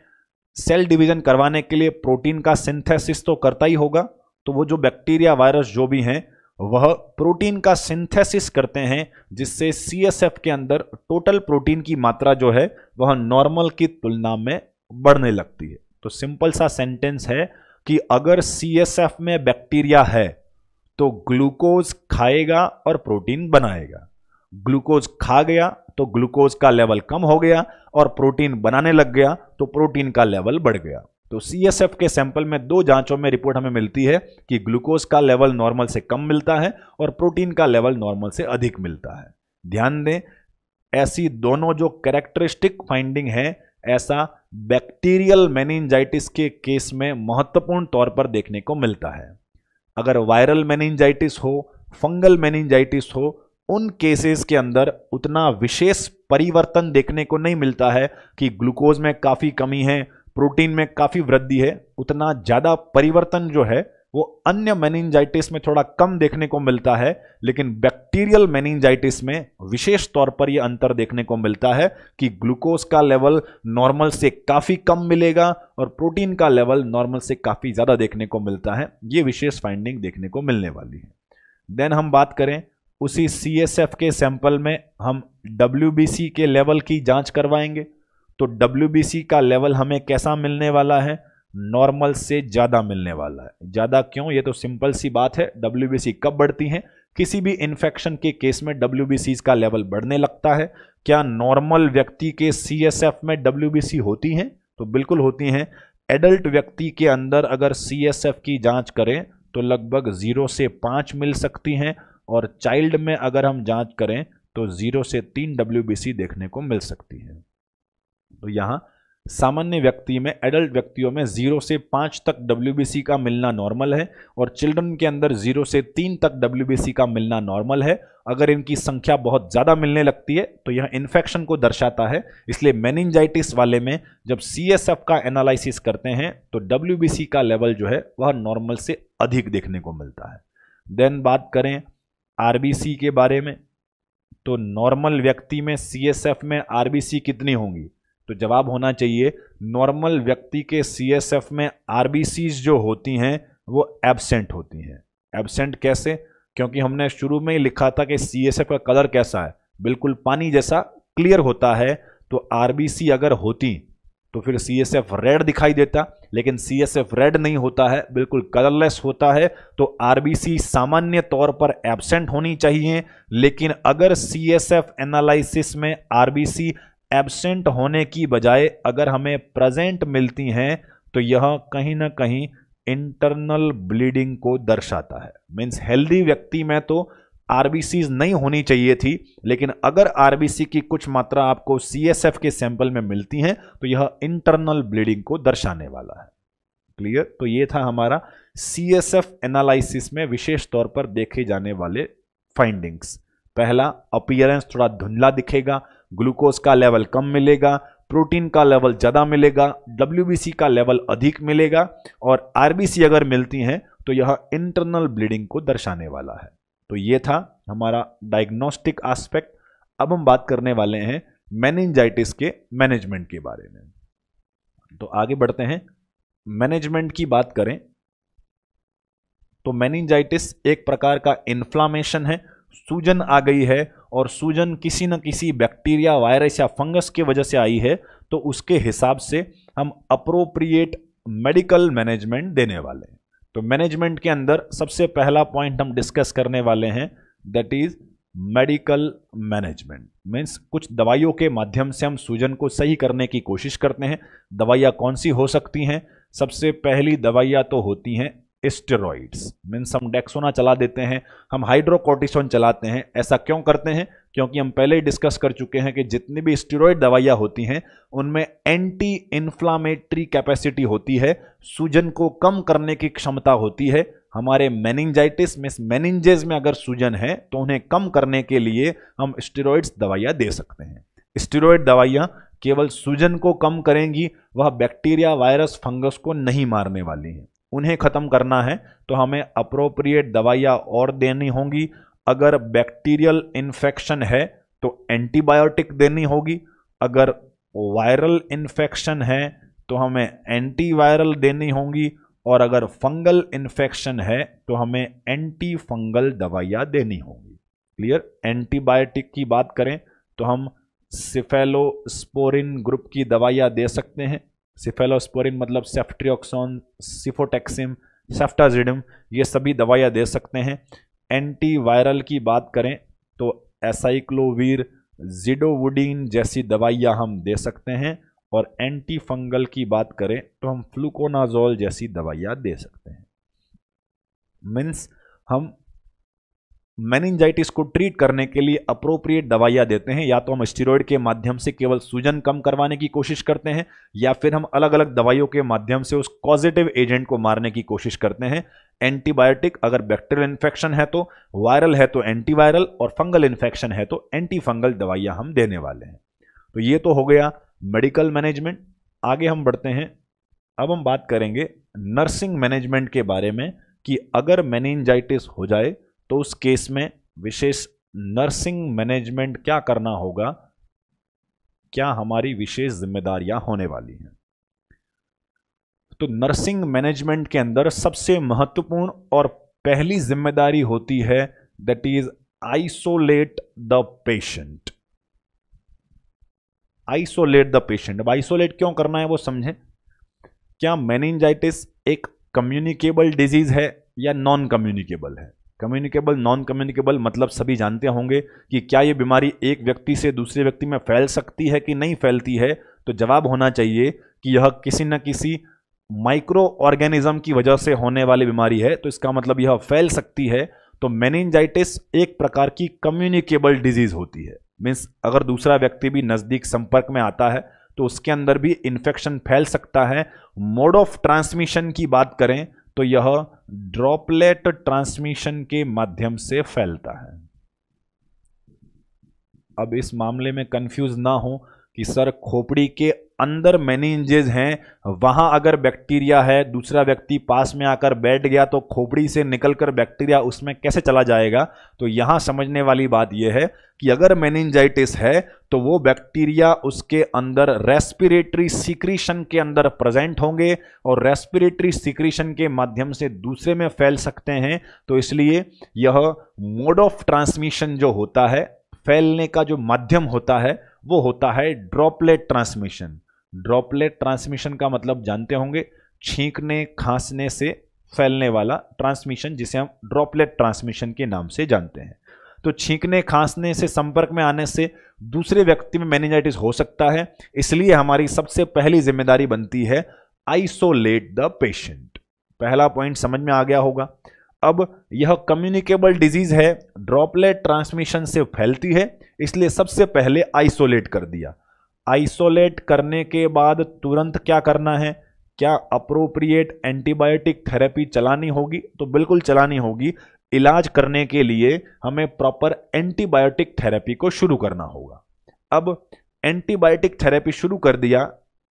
सेल डिवीजन करवाने के लिए प्रोटीन का सिंथेसिस तो करता ही होगा। तो वो जो बैक्टीरिया, वायरस जो भी हैं वह प्रोटीन का सिंथेसिस करते हैं, जिससे CSF के अंदर टोटल प्रोटीन की मात्रा जो है वह नॉर्मल की तुलना में बढ़ने लगती है। तो सिंपल सा सेंटेंस है कि अगर CSF में बैक्टीरिया है तो ग्लूकोज खाएगा और प्रोटीन बनाएगा। ग्लूकोज खा गया तो ग्लूकोज का लेवल कम हो गया और प्रोटीन बनाने लग गया तो प्रोटीन का लेवल बढ़ गया। तो CSF के सैंपल में 2 जांचों में रिपोर्ट हमें मिलती है कि ग्लूकोज का लेवल नॉर्मल से कम मिलता है और प्रोटीन का लेवल नॉर्मल से अधिक मिलता है। ध्यान दें, ऐसी दोनों जो कैरेक्टरिस्टिक फाइंडिंग है, ऐसा बैक्टीरियल मेनिंजाइटिस के केस में महत्वपूर्ण तौर पर देखने को मिलता है। अगर वायरल मेनिंजाइटिस हो, फंगल मेनिंजाइटिस हो, उन केसेस के अंदर उतना विशेष परिवर्तन देखने को नहीं मिलता है कि ग्लूकोज में काफी कमी है, प्रोटीन में काफी वृद्धि है। उतना ज्यादा परिवर्तन जो है वो अन्य मेनिंजाइटिस में थोड़ा कम देखने को मिलता है, लेकिन बैक्टीरियल मेनिंजाइटिस में विशेष तौर पर यह अंतर देखने को मिलता है कि ग्लूकोज का लेवल नॉर्मल से काफी कम मिलेगा और प्रोटीन का लेवल नॉर्मल से काफी ज्यादा देखने को मिलता है। यह विशेष फाइंडिंग देखने को मिलने वाली है। देन हम बात करें उसी CSF के सैंपल में हम WBC के लेवल की जांच करवाएंगे। तो WBC का लेवल हमें कैसा मिलने वाला है? नॉर्मल से ज्यादा मिलने वाला है। ज्यादा क्यों? ये तो सिंपल सी बात है। WBC कब बढ़ती हैं? किसी भी इन्फेक्शन के केस में WBC का लेवल बढ़ने लगता है। क्या नॉर्मल व्यक्ति के CSF में WBC होती हैं? तो बिल्कुल होती हैं। एडल्ट व्यक्ति के अंदर अगर CSF की जांच करें तो लगभग 0 से 5 मिल सकती हैं, और चाइल्ड में अगर हम जांच करें तो 0 से 3 WBC देखने को मिल सकती है। तो यहां सामान्य व्यक्ति में, एडल्ट व्यक्तियों में 0 से 5 तक WBC का मिलना नॉर्मल है, और चिल्ड्रन के अंदर 0 से 3 तक WBC का मिलना नॉर्मल है। अगर इनकी संख्या बहुत ज़्यादा मिलने लगती है तो यह इन्फेक्शन को दर्शाता है। इसलिए मेनिंजाइटिस वाले में जब CSF का एनालिसिस करते हैं तो WBC का लेवल जो है वह नॉर्मल से अधिक देखने को मिलता है। देन बात करें RBC के बारे में, तो नॉर्मल व्यक्ति में CSF में RBC कितनी होंगी? तो जवाब होना चाहिए नॉर्मल व्यक्ति के CSF में RBCs जो होती हैं वो एब्सेंट होती हैं। एब्सेंट कैसे? क्योंकि हमने शुरू में ही लिखा था कि CSF का कलर कैसा है? बिल्कुल पानी जैसा क्लियर होता है। तो RBC अगर होती तो फिर CSF रेड दिखाई देता, लेकिन CSF रेड नहीं होता है, बिल्कुल कलरलेस होता है। तो RBC सामान्य तौर पर एब्सेंट होनी चाहिए, लेकिन अगर CSF एनालिसिस में RBC एब्सेंट होने की बजाय अगर हमें प्रेजेंट मिलती हैं तो यह कहीं ना कहीं इंटरनल ब्लीडिंग को दर्शाता है। मीन्स हेल्दी व्यक्ति में तो RBC नहीं होनी चाहिए थी, लेकिन अगर RBC की कुछ मात्रा आपको CSF के सैंपल में मिलती हैं तो यह इंटरनल ब्लीडिंग को दर्शाने वाला है। क्लियर? तो ये था हमारा CSF एनालिसिस में विशेष तौर पर देखे जाने वाले फाइंडिंग्स। पहला, अपीयरेंस थोड़ा धुंधला दिखेगा, ग्लूकोज का लेवल कम मिलेगा, प्रोटीन का लेवल ज्यादा मिलेगा, WBC का लेवल अधिक मिलेगा, और RBC अगर मिलती हैं तो यह इंटरनल ब्लीडिंग को दर्शाने वाला है। तो ये था हमारा डायग्नोस्टिक एस्पेक्ट। अब हम बात करने वाले हैं मेनिंजाइटिस के मैनेजमेंट के बारे में। तो आगे बढ़ते हैं। मैनेजमेंट की बात करें तो मेनिंजाइटिस एक प्रकार का इन्फ्लामेशन है, सूजन आ गई है, और सूजन किसी न किसी बैक्टीरिया, वायरस या फंगस की वजह से आई है, तो उसके हिसाब से हम अप्रोप्रिएट मेडिकल मैनेजमेंट देने वाले हैं। तो मैनेजमेंट के अंदर सबसे पहला पॉइंट हम डिस्कस करने वाले हैं, that is medical management. Means कुछ दवाइयों के माध्यम से हम सूजन को सही करने की कोशिश करते हैं। दवाइयाँ कौन सी हो सकती हैं? सबसे पहली दवाइयाँ तो होती हैं स्टेरॉइड्स। मीन्स हम डेक्सोना चला देते हैं, हम हाइड्रोकोर्टिसोन चलाते हैं। ऐसा क्यों करते हैं? क्योंकि हम पहले ही डिस्कस कर चुके हैं कि जितनी भी स्टेरॉइड दवाइयाँ होती हैं उनमें एंटी इन्फ्लामेटरी कैपेसिटी होती है, सूजन को कम करने की क्षमता होती है। हमारे मेनिंजाइटिस में, मेनिंजेस में अगर सूजन है तो उन्हें कम करने के लिए हम स्टेरॉइड्स दवाइयाँ दे सकते हैं। स्टेरॉइड दवाइयाँ केवल सूजन को कम करेंगी, वह बैक्टीरिया, वायरस, फंगस को नहीं मारने वाली हैं। उन्हें खत्म करना है तो हमें अप्रोप्रिएट दवाइयाँ और देनी होंगी। अगर बैक्टीरियल इन्फेक्शन है तो एंटीबायोटिक देनी होगी, अगर वायरल इन्फेक्शन है तो हमें एंटीवायरल देनी होंगी, और अगर फंगल इन्फेक्शन है तो हमें एंटी फंगल दवाइयाँ देनी होंगी। क्लियर? एंटीबायोटिक की बात करें तो हम सिफेलोस्पोरिन ग्रुप की दवाइयाँ दे सकते हैं। सिफेलोस्पोरिन मतलब सेफ्ट्रियोक्सोन, सिफोटेक्सिम, सेफ्टाजिडम, ये सभी दवाइयाँ दे सकते हैं। एंटीवायरल की बात करें तो एसाइक्लोवीर, जिडोवुडीन जैसी दवाइयाँ हम दे सकते हैं, और एंटी फंगल की बात करें तो हम फ्लूकोनाजोल जैसी दवाइयाँ दे सकते हैं। मीन्स हम मेनिंजाइटिस को ट्रीट करने के लिए अप्रोप्रिएट दवाइयाँ देते हैं। या तो हम स्टेरॉइड के माध्यम से केवल सूजन कम करवाने की कोशिश करते हैं, या फिर हम अलग अलग दवाइयों के माध्यम से उस कॉजेटिव एजेंट को मारने की कोशिश करते हैं। एंटीबायोटिक अगर बैक्टीरियल इन्फेक्शन है तो, वायरल है तो एंटीवायरल, और फंगल इन्फेक्शन है तो एंटी फंगल दवाइयाँ हम देने वाले हैं। तो ये तो हो गया मेडिकल मैनेजमेंट। आगे हम बढ़ते हैं। अब हम बात करेंगे नर्सिंग मैनेजमेंट के बारे में कि अगर मेनिंजाइटिस हो जाए तो उस केस में विशेष नर्सिंग मैनेजमेंट क्या करना होगा, क्या हमारी विशेष जिम्मेदारियां होने वाली हैं। तो नर्सिंग मैनेजमेंट के अंदर सबसे महत्वपूर्ण और पहली जिम्मेदारी होती है, that is isolate the patient. Isolate the patient. अब आइसोलेट क्यों करना है वो समझें। क्या मेनिंजाइटिस एक कम्युनिकेबल डिजीज है या नॉन कम्युनिकेबल है? कम्युनिकेबल, नॉन कम्युनिकेबल मतलब सभी जानते होंगे कि क्या ये बीमारी एक व्यक्ति से दूसरे व्यक्ति में फैल सकती है कि नहीं फैलती है। तो जवाब होना चाहिए कि यह किसी न किसी माइक्रो ऑर्गेनिज्म की वजह से होने वाली बीमारी है, तो इसका मतलब यह फैल सकती है। तो मेनिंजाइटिस एक प्रकार की कम्युनिकेबल डिजीज होती है। मीन्स अगर दूसरा व्यक्ति भी नज़दीक संपर्क में आता है तो उसके अंदर भी इन्फेक्शन फैल सकता है। मोड ऑफ ट्रांसमिशन की बात करें तो यह ड्रॉपलेट ट्रांसमिशन के माध्यम से फैलता है। अब इस मामले में कंफ्यूज ना हो कि सर खोपड़ी के अंदर मेनिंजेस हैं, वहां अगर बैक्टीरिया है, दूसरा व्यक्ति पास में आकर बैठ गया तो खोपड़ी से निकलकर बैक्टीरिया उसमें कैसे चला जाएगा। तो यहां समझने वाली बात यह है कि अगर मेनिंजाइटिस है तो वो बैक्टीरिया उसके अंदर रेस्पिरेटरी सीक्रीशन के अंदर प्रेजेंट होंगे और रेस्पिरेटरी सीक्रीशन के माध्यम से दूसरे में फैल सकते हैं। तो इसलिए यह मोड ऑफ ट्रांसमिशन जो होता है, फैलने का जो माध्यम होता है वो होता है ड्रॉपलेट ट्रांसमिशन। ड्रॉपलेट ट्रांसमिशन का मतलब जानते होंगे, छींकने खांसने से फैलने वाला ट्रांसमिशन, जिसे हम ड्रॉपलेट ट्रांसमिशन के नाम से जानते हैं। तो छींकने खांसने से संपर्क में आने से दूसरे व्यक्ति में मेनिंजाइटिस हो सकता है, इसलिए हमारी सबसे पहली जिम्मेदारी बनती है आइसोलेट द पेशेंट। पहला पॉइंट समझ में आ गया होगा। अब यह कम्युनिकेबल डिजीज है, ड्रॉपलेट ट्रांसमिशन से फैलती है, इसलिए सबसे पहले आइसोलेट कर दिया। आइसोलेट करने के बाद तुरंत क्या करना है, क्या अप्रोप्रिएट एंटीबायोटिक थेरेपी चलानी होगी? तो बिल्कुल चलानी होगी। इलाज करने के लिए हमें प्रॉपर एंटीबायोटिक थेरेपी को शुरू करना होगा। अब एंटीबायोटिक थेरेपी शुरू कर दिया,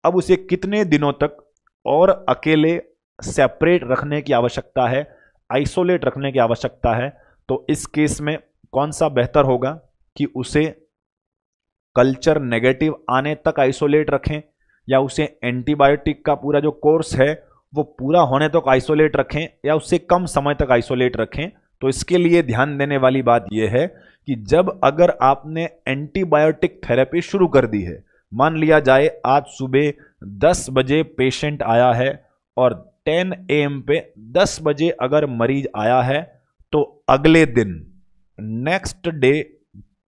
अब उसे कितने दिनों तक और अकेले सेपरेट रखने की आवश्यकता है, आइसोलेट रखने की आवश्यकता है? तो इस केस में कौन सा बेहतर होगा कि उसे कल्चर नेगेटिव आने तक आइसोलेट रखें, या उसे एंटीबायोटिक का पूरा जो कोर्स है वो पूरा होने तक आइसोलेट रखें, या उससे कम समय तक आइसोलेट रखें? तो इसके लिए ध्यान देने वाली बात यह है कि जब अगर आपने एंटीबायोटिक थेरेपी शुरू कर दी है, मान लिया जाए आज सुबह 10 बजे पेशेंट आया है और 10 AM पे 10 बजे अगर मरीज आया है, तो अगले दिन नेक्स्ट डे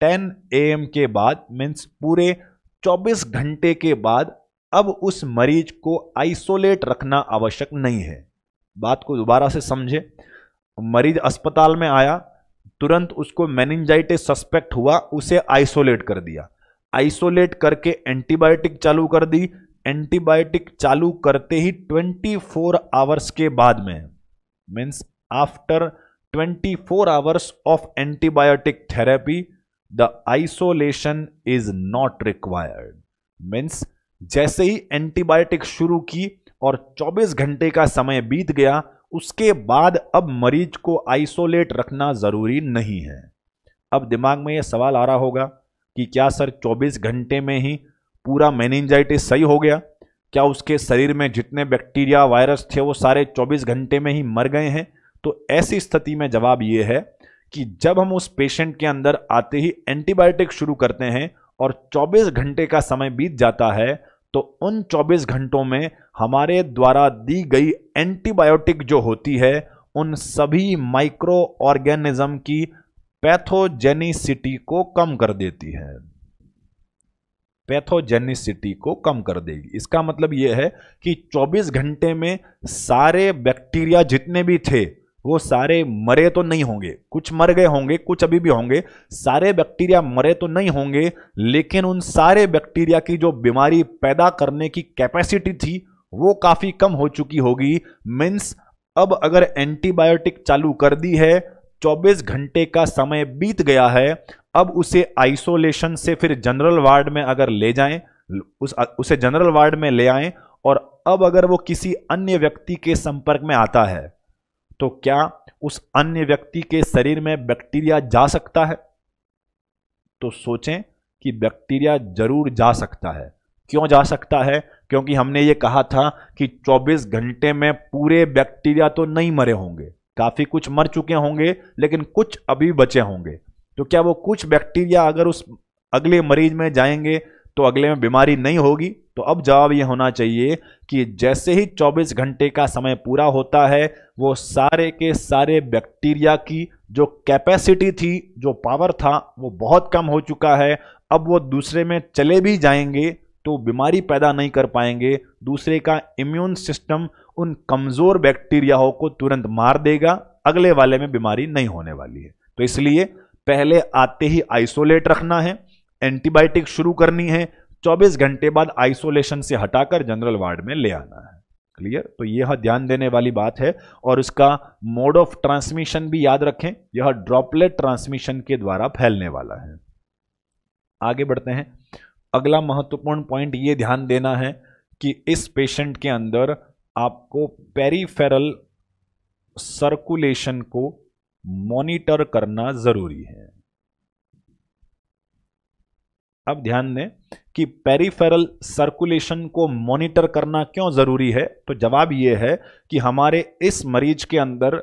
10 AM के बाद मीन्स पूरे 24 घंटे के बाद अब उस मरीज को आइसोलेट रखना आवश्यक नहीं है। बात को दोबारा से समझे। मरीज अस्पताल में आया, तुरंत उसको मेनिंजाइटिस सस्पेक्ट हुआ, उसे आइसोलेट कर दिया। आइसोलेट करके एंटीबायोटिक चालू कर दी। एंटीबायोटिक चालू करते ही 24 आवर्स के बाद में means after 24 hours of antibiotic therapy the isolation is not required. Means जैसे ही एंटीबायोटिक शुरू की और 24 घंटे का समय बीत गया, उसके बाद अब मरीज को आइसोलेट रखना जरूरी नहीं है। अब दिमाग में यह सवाल आ रहा होगा कि क्या सर 24 घंटे में ही पूरा मेनिंजाइटिस सही हो गया? क्या उसके शरीर में जितने बैक्टीरिया वायरस थे वो सारे 24 घंटे में ही मर गए हैं? तो ऐसी स्थिति में जवाब ये है कि जब हम उस पेशेंट के अंदर आते ही एंटीबायोटिक शुरू करते हैं और 24 घंटे का समय बीत जाता है, तो उन 24 घंटों में हमारे द्वारा दी गई एंटीबायोटिक जो होती है उन सभी माइक्रो ऑर्गेनिज्म की पैथोजेनिसिटी को कम कर देती है, पैथोजेनिसिटी को कम कर देगी। इसका मतलब यह है कि 24 घंटे में सारे बैक्टीरिया जितने भी थे वो सारे मरे तो नहीं होंगे, कुछ मर गए होंगे, कुछ अभी भी होंगे, सारे बैक्टीरिया मरे तो नहीं होंगे, लेकिन उन सारे बैक्टीरिया की जो बीमारी पैदा करने की कैपेसिटी थी वो काफी कम हो चुकी होगी। मीन्स अब अगर एंटीबायोटिक चालू कर दी है, 24 घंटे का समय बीत गया है, अब उसे आइसोलेशन से फिर जनरल वार्ड में अगर ले जाएं, उसे जनरल वार्ड में ले आएं, और अब अगर वो किसी अन्य व्यक्ति के संपर्क में आता है, तो क्या उस अन्य व्यक्ति के शरीर में बैक्टीरिया जा सकता है? तो सोचें कि बैक्टीरिया जरूर जा सकता है। क्यों जा सकता है? क्योंकि हमने ये कहा था कि 24 घंटे में पूरे बैक्टीरिया तो नहीं मरे होंगे, काफी कुछ मर चुके होंगे, लेकिन कुछ अभी बचे होंगे। तो क्या वो कुछ बैक्टीरिया अगर उस अगले मरीज में जाएंगे तो अगले में बीमारी नहीं होगी? तो अब जवाब ये होना चाहिए कि जैसे ही 24 घंटे का समय पूरा होता है, वो सारे के सारे बैक्टीरिया की जो कैपेसिटी थी, जो पावर था, वो बहुत कम हो चुका है। अब वो दूसरे में चले भी जाएंगे तो बीमारी पैदा नहीं कर पाएंगे। दूसरे का इम्यून सिस्टम उन कमजोर बैक्टीरियाओं को तुरंत मार देगा, अगले वाले में बीमारी नहीं होने वाली है। तो इसलिए पहले आते ही आइसोलेट रखना है, एंटीबायोटिक शुरू करनी है, 24 घंटे बाद आइसोलेशन से हटाकर जनरल वार्ड में ले आना है। क्लियर? तो यह ध्यान देने वाली बात है। और इसका मोड ऑफ ट्रांसमिशन भी याद रखें, यह ड्रॉपलेट ट्रांसमिशन के द्वारा फैलने वाला है। आगे बढ़ते हैं। अगला महत्वपूर्ण पॉइंट यह ध्यान देना है कि इस पेशेंट के अंदर आपको पेरिफेरल सर्कुलेशन को मॉनिटर करना जरूरी है। अब ध्यान दें कि पेरिफेरल सर्कुलेशन को मॉनिटर करना क्यों जरूरी है? तो जवाब यह है कि हमारे इस मरीज के अंदर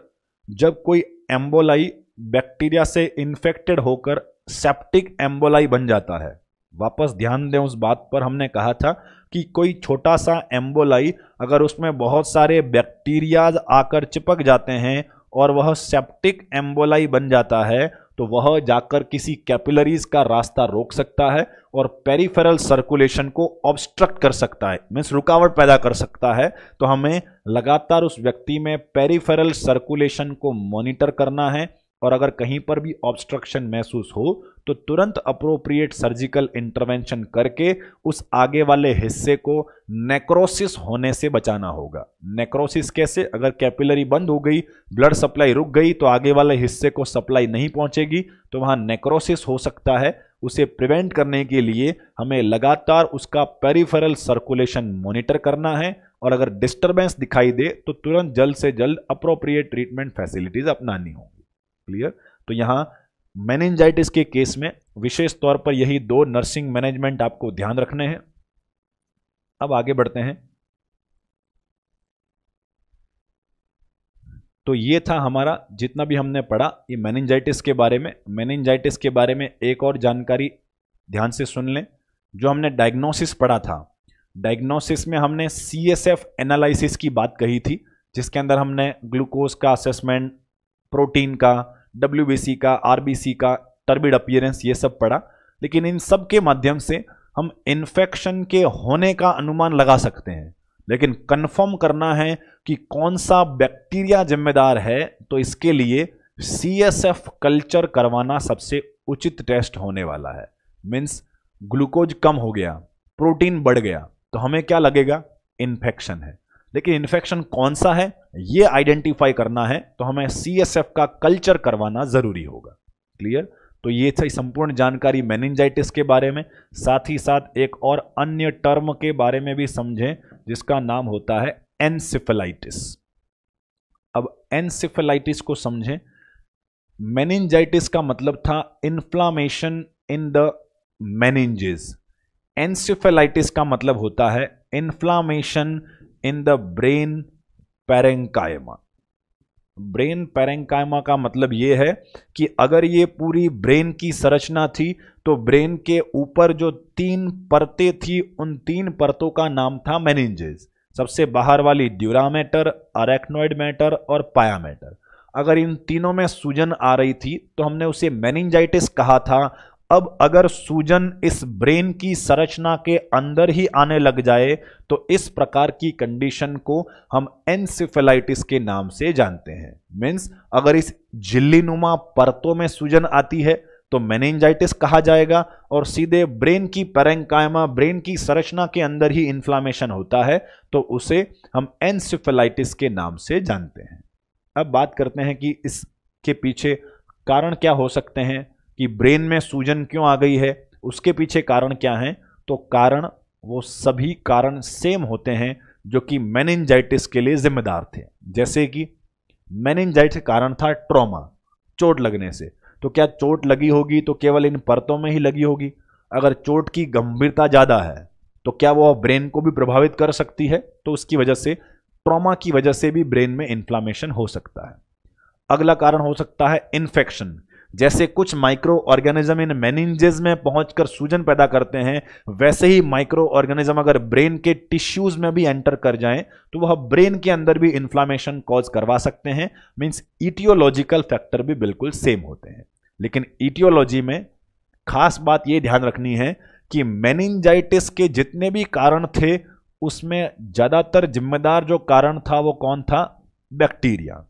जब कोई एम्बोलाई बैक्टीरिया से इंफेक्टेड होकर सेप्टिक एम्बोलाई बन जाता है, वापस ध्यान दें उस बात पर, हमने कहा था कि कोई छोटा सा एम्बोलाई अगर उसमें बहुत सारे बैक्टीरियाज आकर चिपक जाते हैं और वह सेप्टिक एम्बोलाई बन जाता है, तो वह जाकर किसी कैपिलरीज का रास्ता रोक सकता है और पेरिफेरल सर्कुलेशन को ऑब्स्ट्रक्ट कर सकता है, मीन्स रुकावट पैदा कर सकता है। तो हमें लगातार उस व्यक्ति में पेरिफेरल सर्कुलेशन को मॉनिटर करना है और अगर कहीं पर भी ऑब्स्ट्रक्शन महसूस हो तो तुरंत अप्रोप्रिएट सर्जिकल इंटरवेंशन करके उस आगे वाले हिस्से को नेक्रोसिस होने से बचाना होगा। नेक्रोसिस कैसे? अगर कैपिलरी बंद हो गई, ब्लड सप्लाई रुक गई तो आगे वाले हिस्से को सप्लाई नहीं पहुंचेगी, तो वहां नेक्रोसिस हो सकता है। उसे प्रिवेंट करने के लिए हमें लगातार उसका पेरिफेरल सर्कुलेशन मॉनिटर करना है और अगर डिस्टरबेंस दिखाई दे तो तुरंत जल्द से जल्द अप्रोप्रिएट ट्रीटमेंट फैसिलिटीज अपनानी होगी। क्लियर? तो यहां मेनिंजाइटिस के केस में विशेष तौर पर यही 2 नर्सिंग मैनेजमेंट आपको ध्यान रखने हैं। अब आगे बढ़ते हैं। तो ये था हमारा जितना भी हमने पढ़ा ये मेनिंजाइटिस के बारे में। मेनिंजाइटिस के बारे में एक और जानकारी ध्यान से सुन लें। जो हमने डायग्नोसिस पढ़ा था, डायग्नोसिस में हमने CSF एनालिसिस की बात कही थी, जिसके अंदर हमने ग्लूकोज का असेसमेंट, प्रोटीन का, WBC का, RBC का, टर्बिड अपीयरेंस, ये सब पढ़ा। लेकिन इन सब के माध्यम से हम इन्फेक्शन के होने का अनुमान लगा सकते हैं, लेकिन कंफर्म करना है कि कौन सा बैक्टीरिया जिम्मेदार है, तो इसके लिए CSF कल्चर करवाना सबसे उचित टेस्ट होने वाला है। मीन्स ग्लूकोज कम हो गया, प्रोटीन बढ़ गया, तो हमें क्या लगेगा? इन्फेक्शन है। लेकिन इन्फेक्शन कौन सा है ये आइडेंटिफाई करना है तो हमें CSF का कल्चर करवाना जरूरी होगा। क्लियर? तो ये थी संपूर्ण जानकारी मेनिंजाइटिस के बारे में। साथ ही साथ एक और अन्य टर्म के बारे में भी समझें जिसका नाम होता है एनसिफेलाइटिस। अब एनसिफेलाइटिस को समझें। मेनिंजाइटिस का मतलब था inflammation in the meninges. Encephalitis का मतलब होता है inflammation in the brain parenchyma. Brain parenchyma का मतलब यह है कि अगर ये पूरी ब्रेन की संरचना थी तो ब्रेन के ऊपर जो 3 परतें थी उन 3 परतों का नाम था मेनिंजेस। सबसे बाहर वाली ड्यूरा मैटर, अरेक्नोइड मैटर और पाया मैटर। अगर इन तीनों में सूजन आ रही थी तो हमने उसे मेनिंजाइटिस कहा था। अब अगर सूजन इस ब्रेन की संरचना के अंदर ही आने लग जाए तो इस प्रकार की कंडीशन को हम एनसिफेलाइटिस के नाम से जानते हैं। मीन्स अगर इस झिल्लीनुमा परतों में सूजन आती है तो मेनिंजाइटिस कहा जाएगा, और सीधे ब्रेन की पैरेंकाइमा, ब्रेन की संरचना के अंदर ही इन्फ्लामेशन होता है तो उसे हम एनसिफेलाइटिस के नाम से जानते हैं। अब बात करते हैं कि इसके पीछे कारण क्या हो सकते हैं, कि ब्रेन में सूजन क्यों आ गई है, उसके पीछे कारण क्या हैं। तो कारण वो सभी कारण सेम होते हैं जो कि मेनिंजाइटिस के लिए जिम्मेदार थे। जैसे कि मेनिंजाइटिस कारण था ट्रॉमा, चोट लगने से। तो क्या चोट लगी होगी तो केवल इन परतों में ही लगी होगी? अगर चोट की गंभीरता ज़्यादा है तो क्या वो ब्रेन को भी प्रभावित कर सकती है? तो उसकी वजह से, ट्रॉमा की वजह से भी ब्रेन में इन्फ्लामेशन हो सकता है। अगला कारण हो सकता है इन्फेक्शन। जैसे कुछ माइक्रो ऑर्गेनिज्म इन मेनिंजेस में पहुंचकर सूजन पैदा करते हैं, वैसे ही माइक्रो ऑर्गेनिज्म अगर ब्रेन के टिश्यूज में भी एंटर कर जाएं तो वह ब्रेन के अंदर भी इन्फ्लामेशन कॉज करवा सकते हैं। मींस ईटियोलॉजिकल फैक्टर भी बिल्कुल सेम होते हैं। लेकिन ईटियोलॉजी में खास बात यह ध्यान रखनी है कि मेनिंजाइटिस के जितने भी कारण थे उसमें ज्यादातर जिम्मेदार जो कारण था वो कौन था? बैक्टीरिया।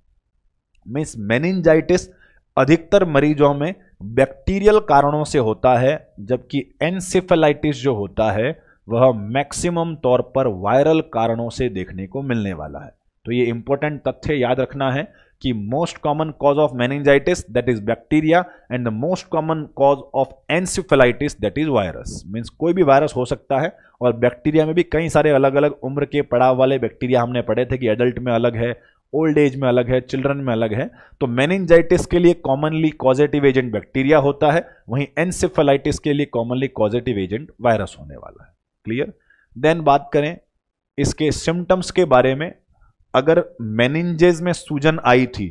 मींस मेनिंजाइटिस अधिकतर मरीजों में बैक्टीरियल कारणों से होता है, जबकि एनसिफेलाइटिस जो होता है वह मैक्सिमम तौर पर वायरल कारणों से देखने को मिलने वाला है। तो ये इंपॉर्टेंट तथ्य याद रखना है कि most common cause of meningitis that is bacteria and the most common cause of encephalitis that is virus. Means कोई भी वायरस हो सकता है, और बैक्टीरिया में भी कई सारे अलग अलग उम्र के पड़ाव वाले बैक्टीरिया हमने पढ़े थे कि एडल्ट में अलग है, ओल्ड एज में अलग है, चिल्ड्रन में अलग है। तो मेनिंजाइटिस के लिए कॉमनली कॉजेटिव एजेंट बैक्टीरिया होता है, वहीं एनसिफेलाइटिस के लिए कॉमनली कॉजेटिव एजेंट वायरस होने वाला है। क्लियर? देन बात करें इसके सिम्टम्स के बारे में। अगर मेनिंजेस में सूजन आई थी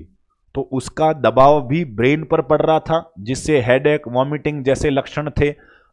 तो उसका दबाव भी ब्रेन पर पड़ रहा था, जिससे हेडेक, वॉमिटिंग जैसे लक्षण थे।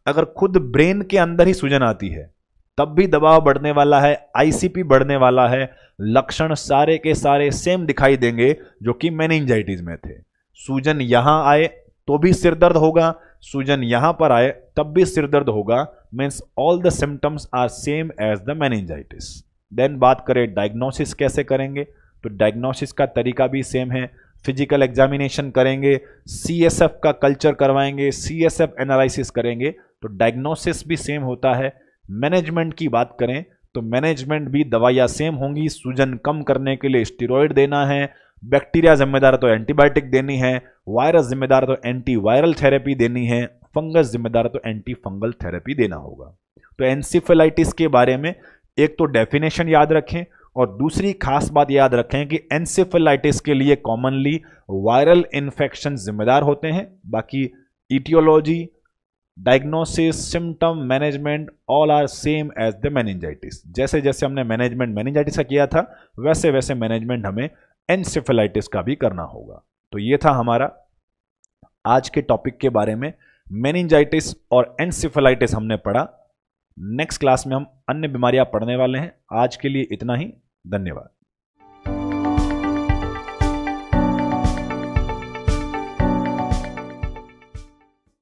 अगर खुद ब्रेन के अंदर ही सूजन आती है तब भी दबाव बढ़ने वाला है, आईसीपी बढ़ने वाला है, लक्षण सारे के सारे सेम दिखाई देंगे जो कि मेनिंजाइटिस में थे। सूजन यहां आए तो भी सिर दर्द होगा, सूजन यहां पर आए तब भी सिर दर्द होगा, means all the symptoms are same as the meningitis. Then बात करें डायग्नोसिस कैसे करेंगे, तो डायग्नोसिस का तरीका भी सेम है। फिजिकल एग्जामिनेशन करेंगे, सीएसएफ का कल्चर करवाएंगे, सीएसएफ एनालिसिस करेंगे, तो डायग्नोसिस भी सेम होता है। मैनेजमेंट की बात करें तो मैनेजमेंट भी दवाइयाँ सेम होंगी। सूजन कम करने के लिए स्टेरॉइड देना है, बैक्टीरिया जिम्मेदार तो एंटीबायोटिक देनी है, वायरस जिम्मेदार तो एंटीवायरल थेरेपी देनी है, फंगस जिम्मेदार तो एंटी फंगल थेरेपी देना होगा। तो एनसेफेलाइटिस के बारे में एक तो डेफिनेशन याद रखें और दूसरी खास बात याद रखें कि एनसेफेलाइटिस के लिए कॉमनली वायरल इन्फेक्शन जिम्मेदार होते हैं। बाकी aetiology, diagnosis, symptom, management all are same as the meningitis. जैसे जैसे हमने मैनेजमेंट मेनिंजाइटिस का किया था वैसे वैसे मैनेजमेंट हमें एनसेफेलाइटिस का भी करना होगा। तो ये था हमारा आज के टॉपिक के बारे में। मेनिंजाइटिस और एनसेफेलाइटिस हमने पढ़ा। नेक्स्ट क्लास में हम अन्य बीमारियां पढ़ने वाले हैं। आज के लिए इतना ही। धन्यवाद।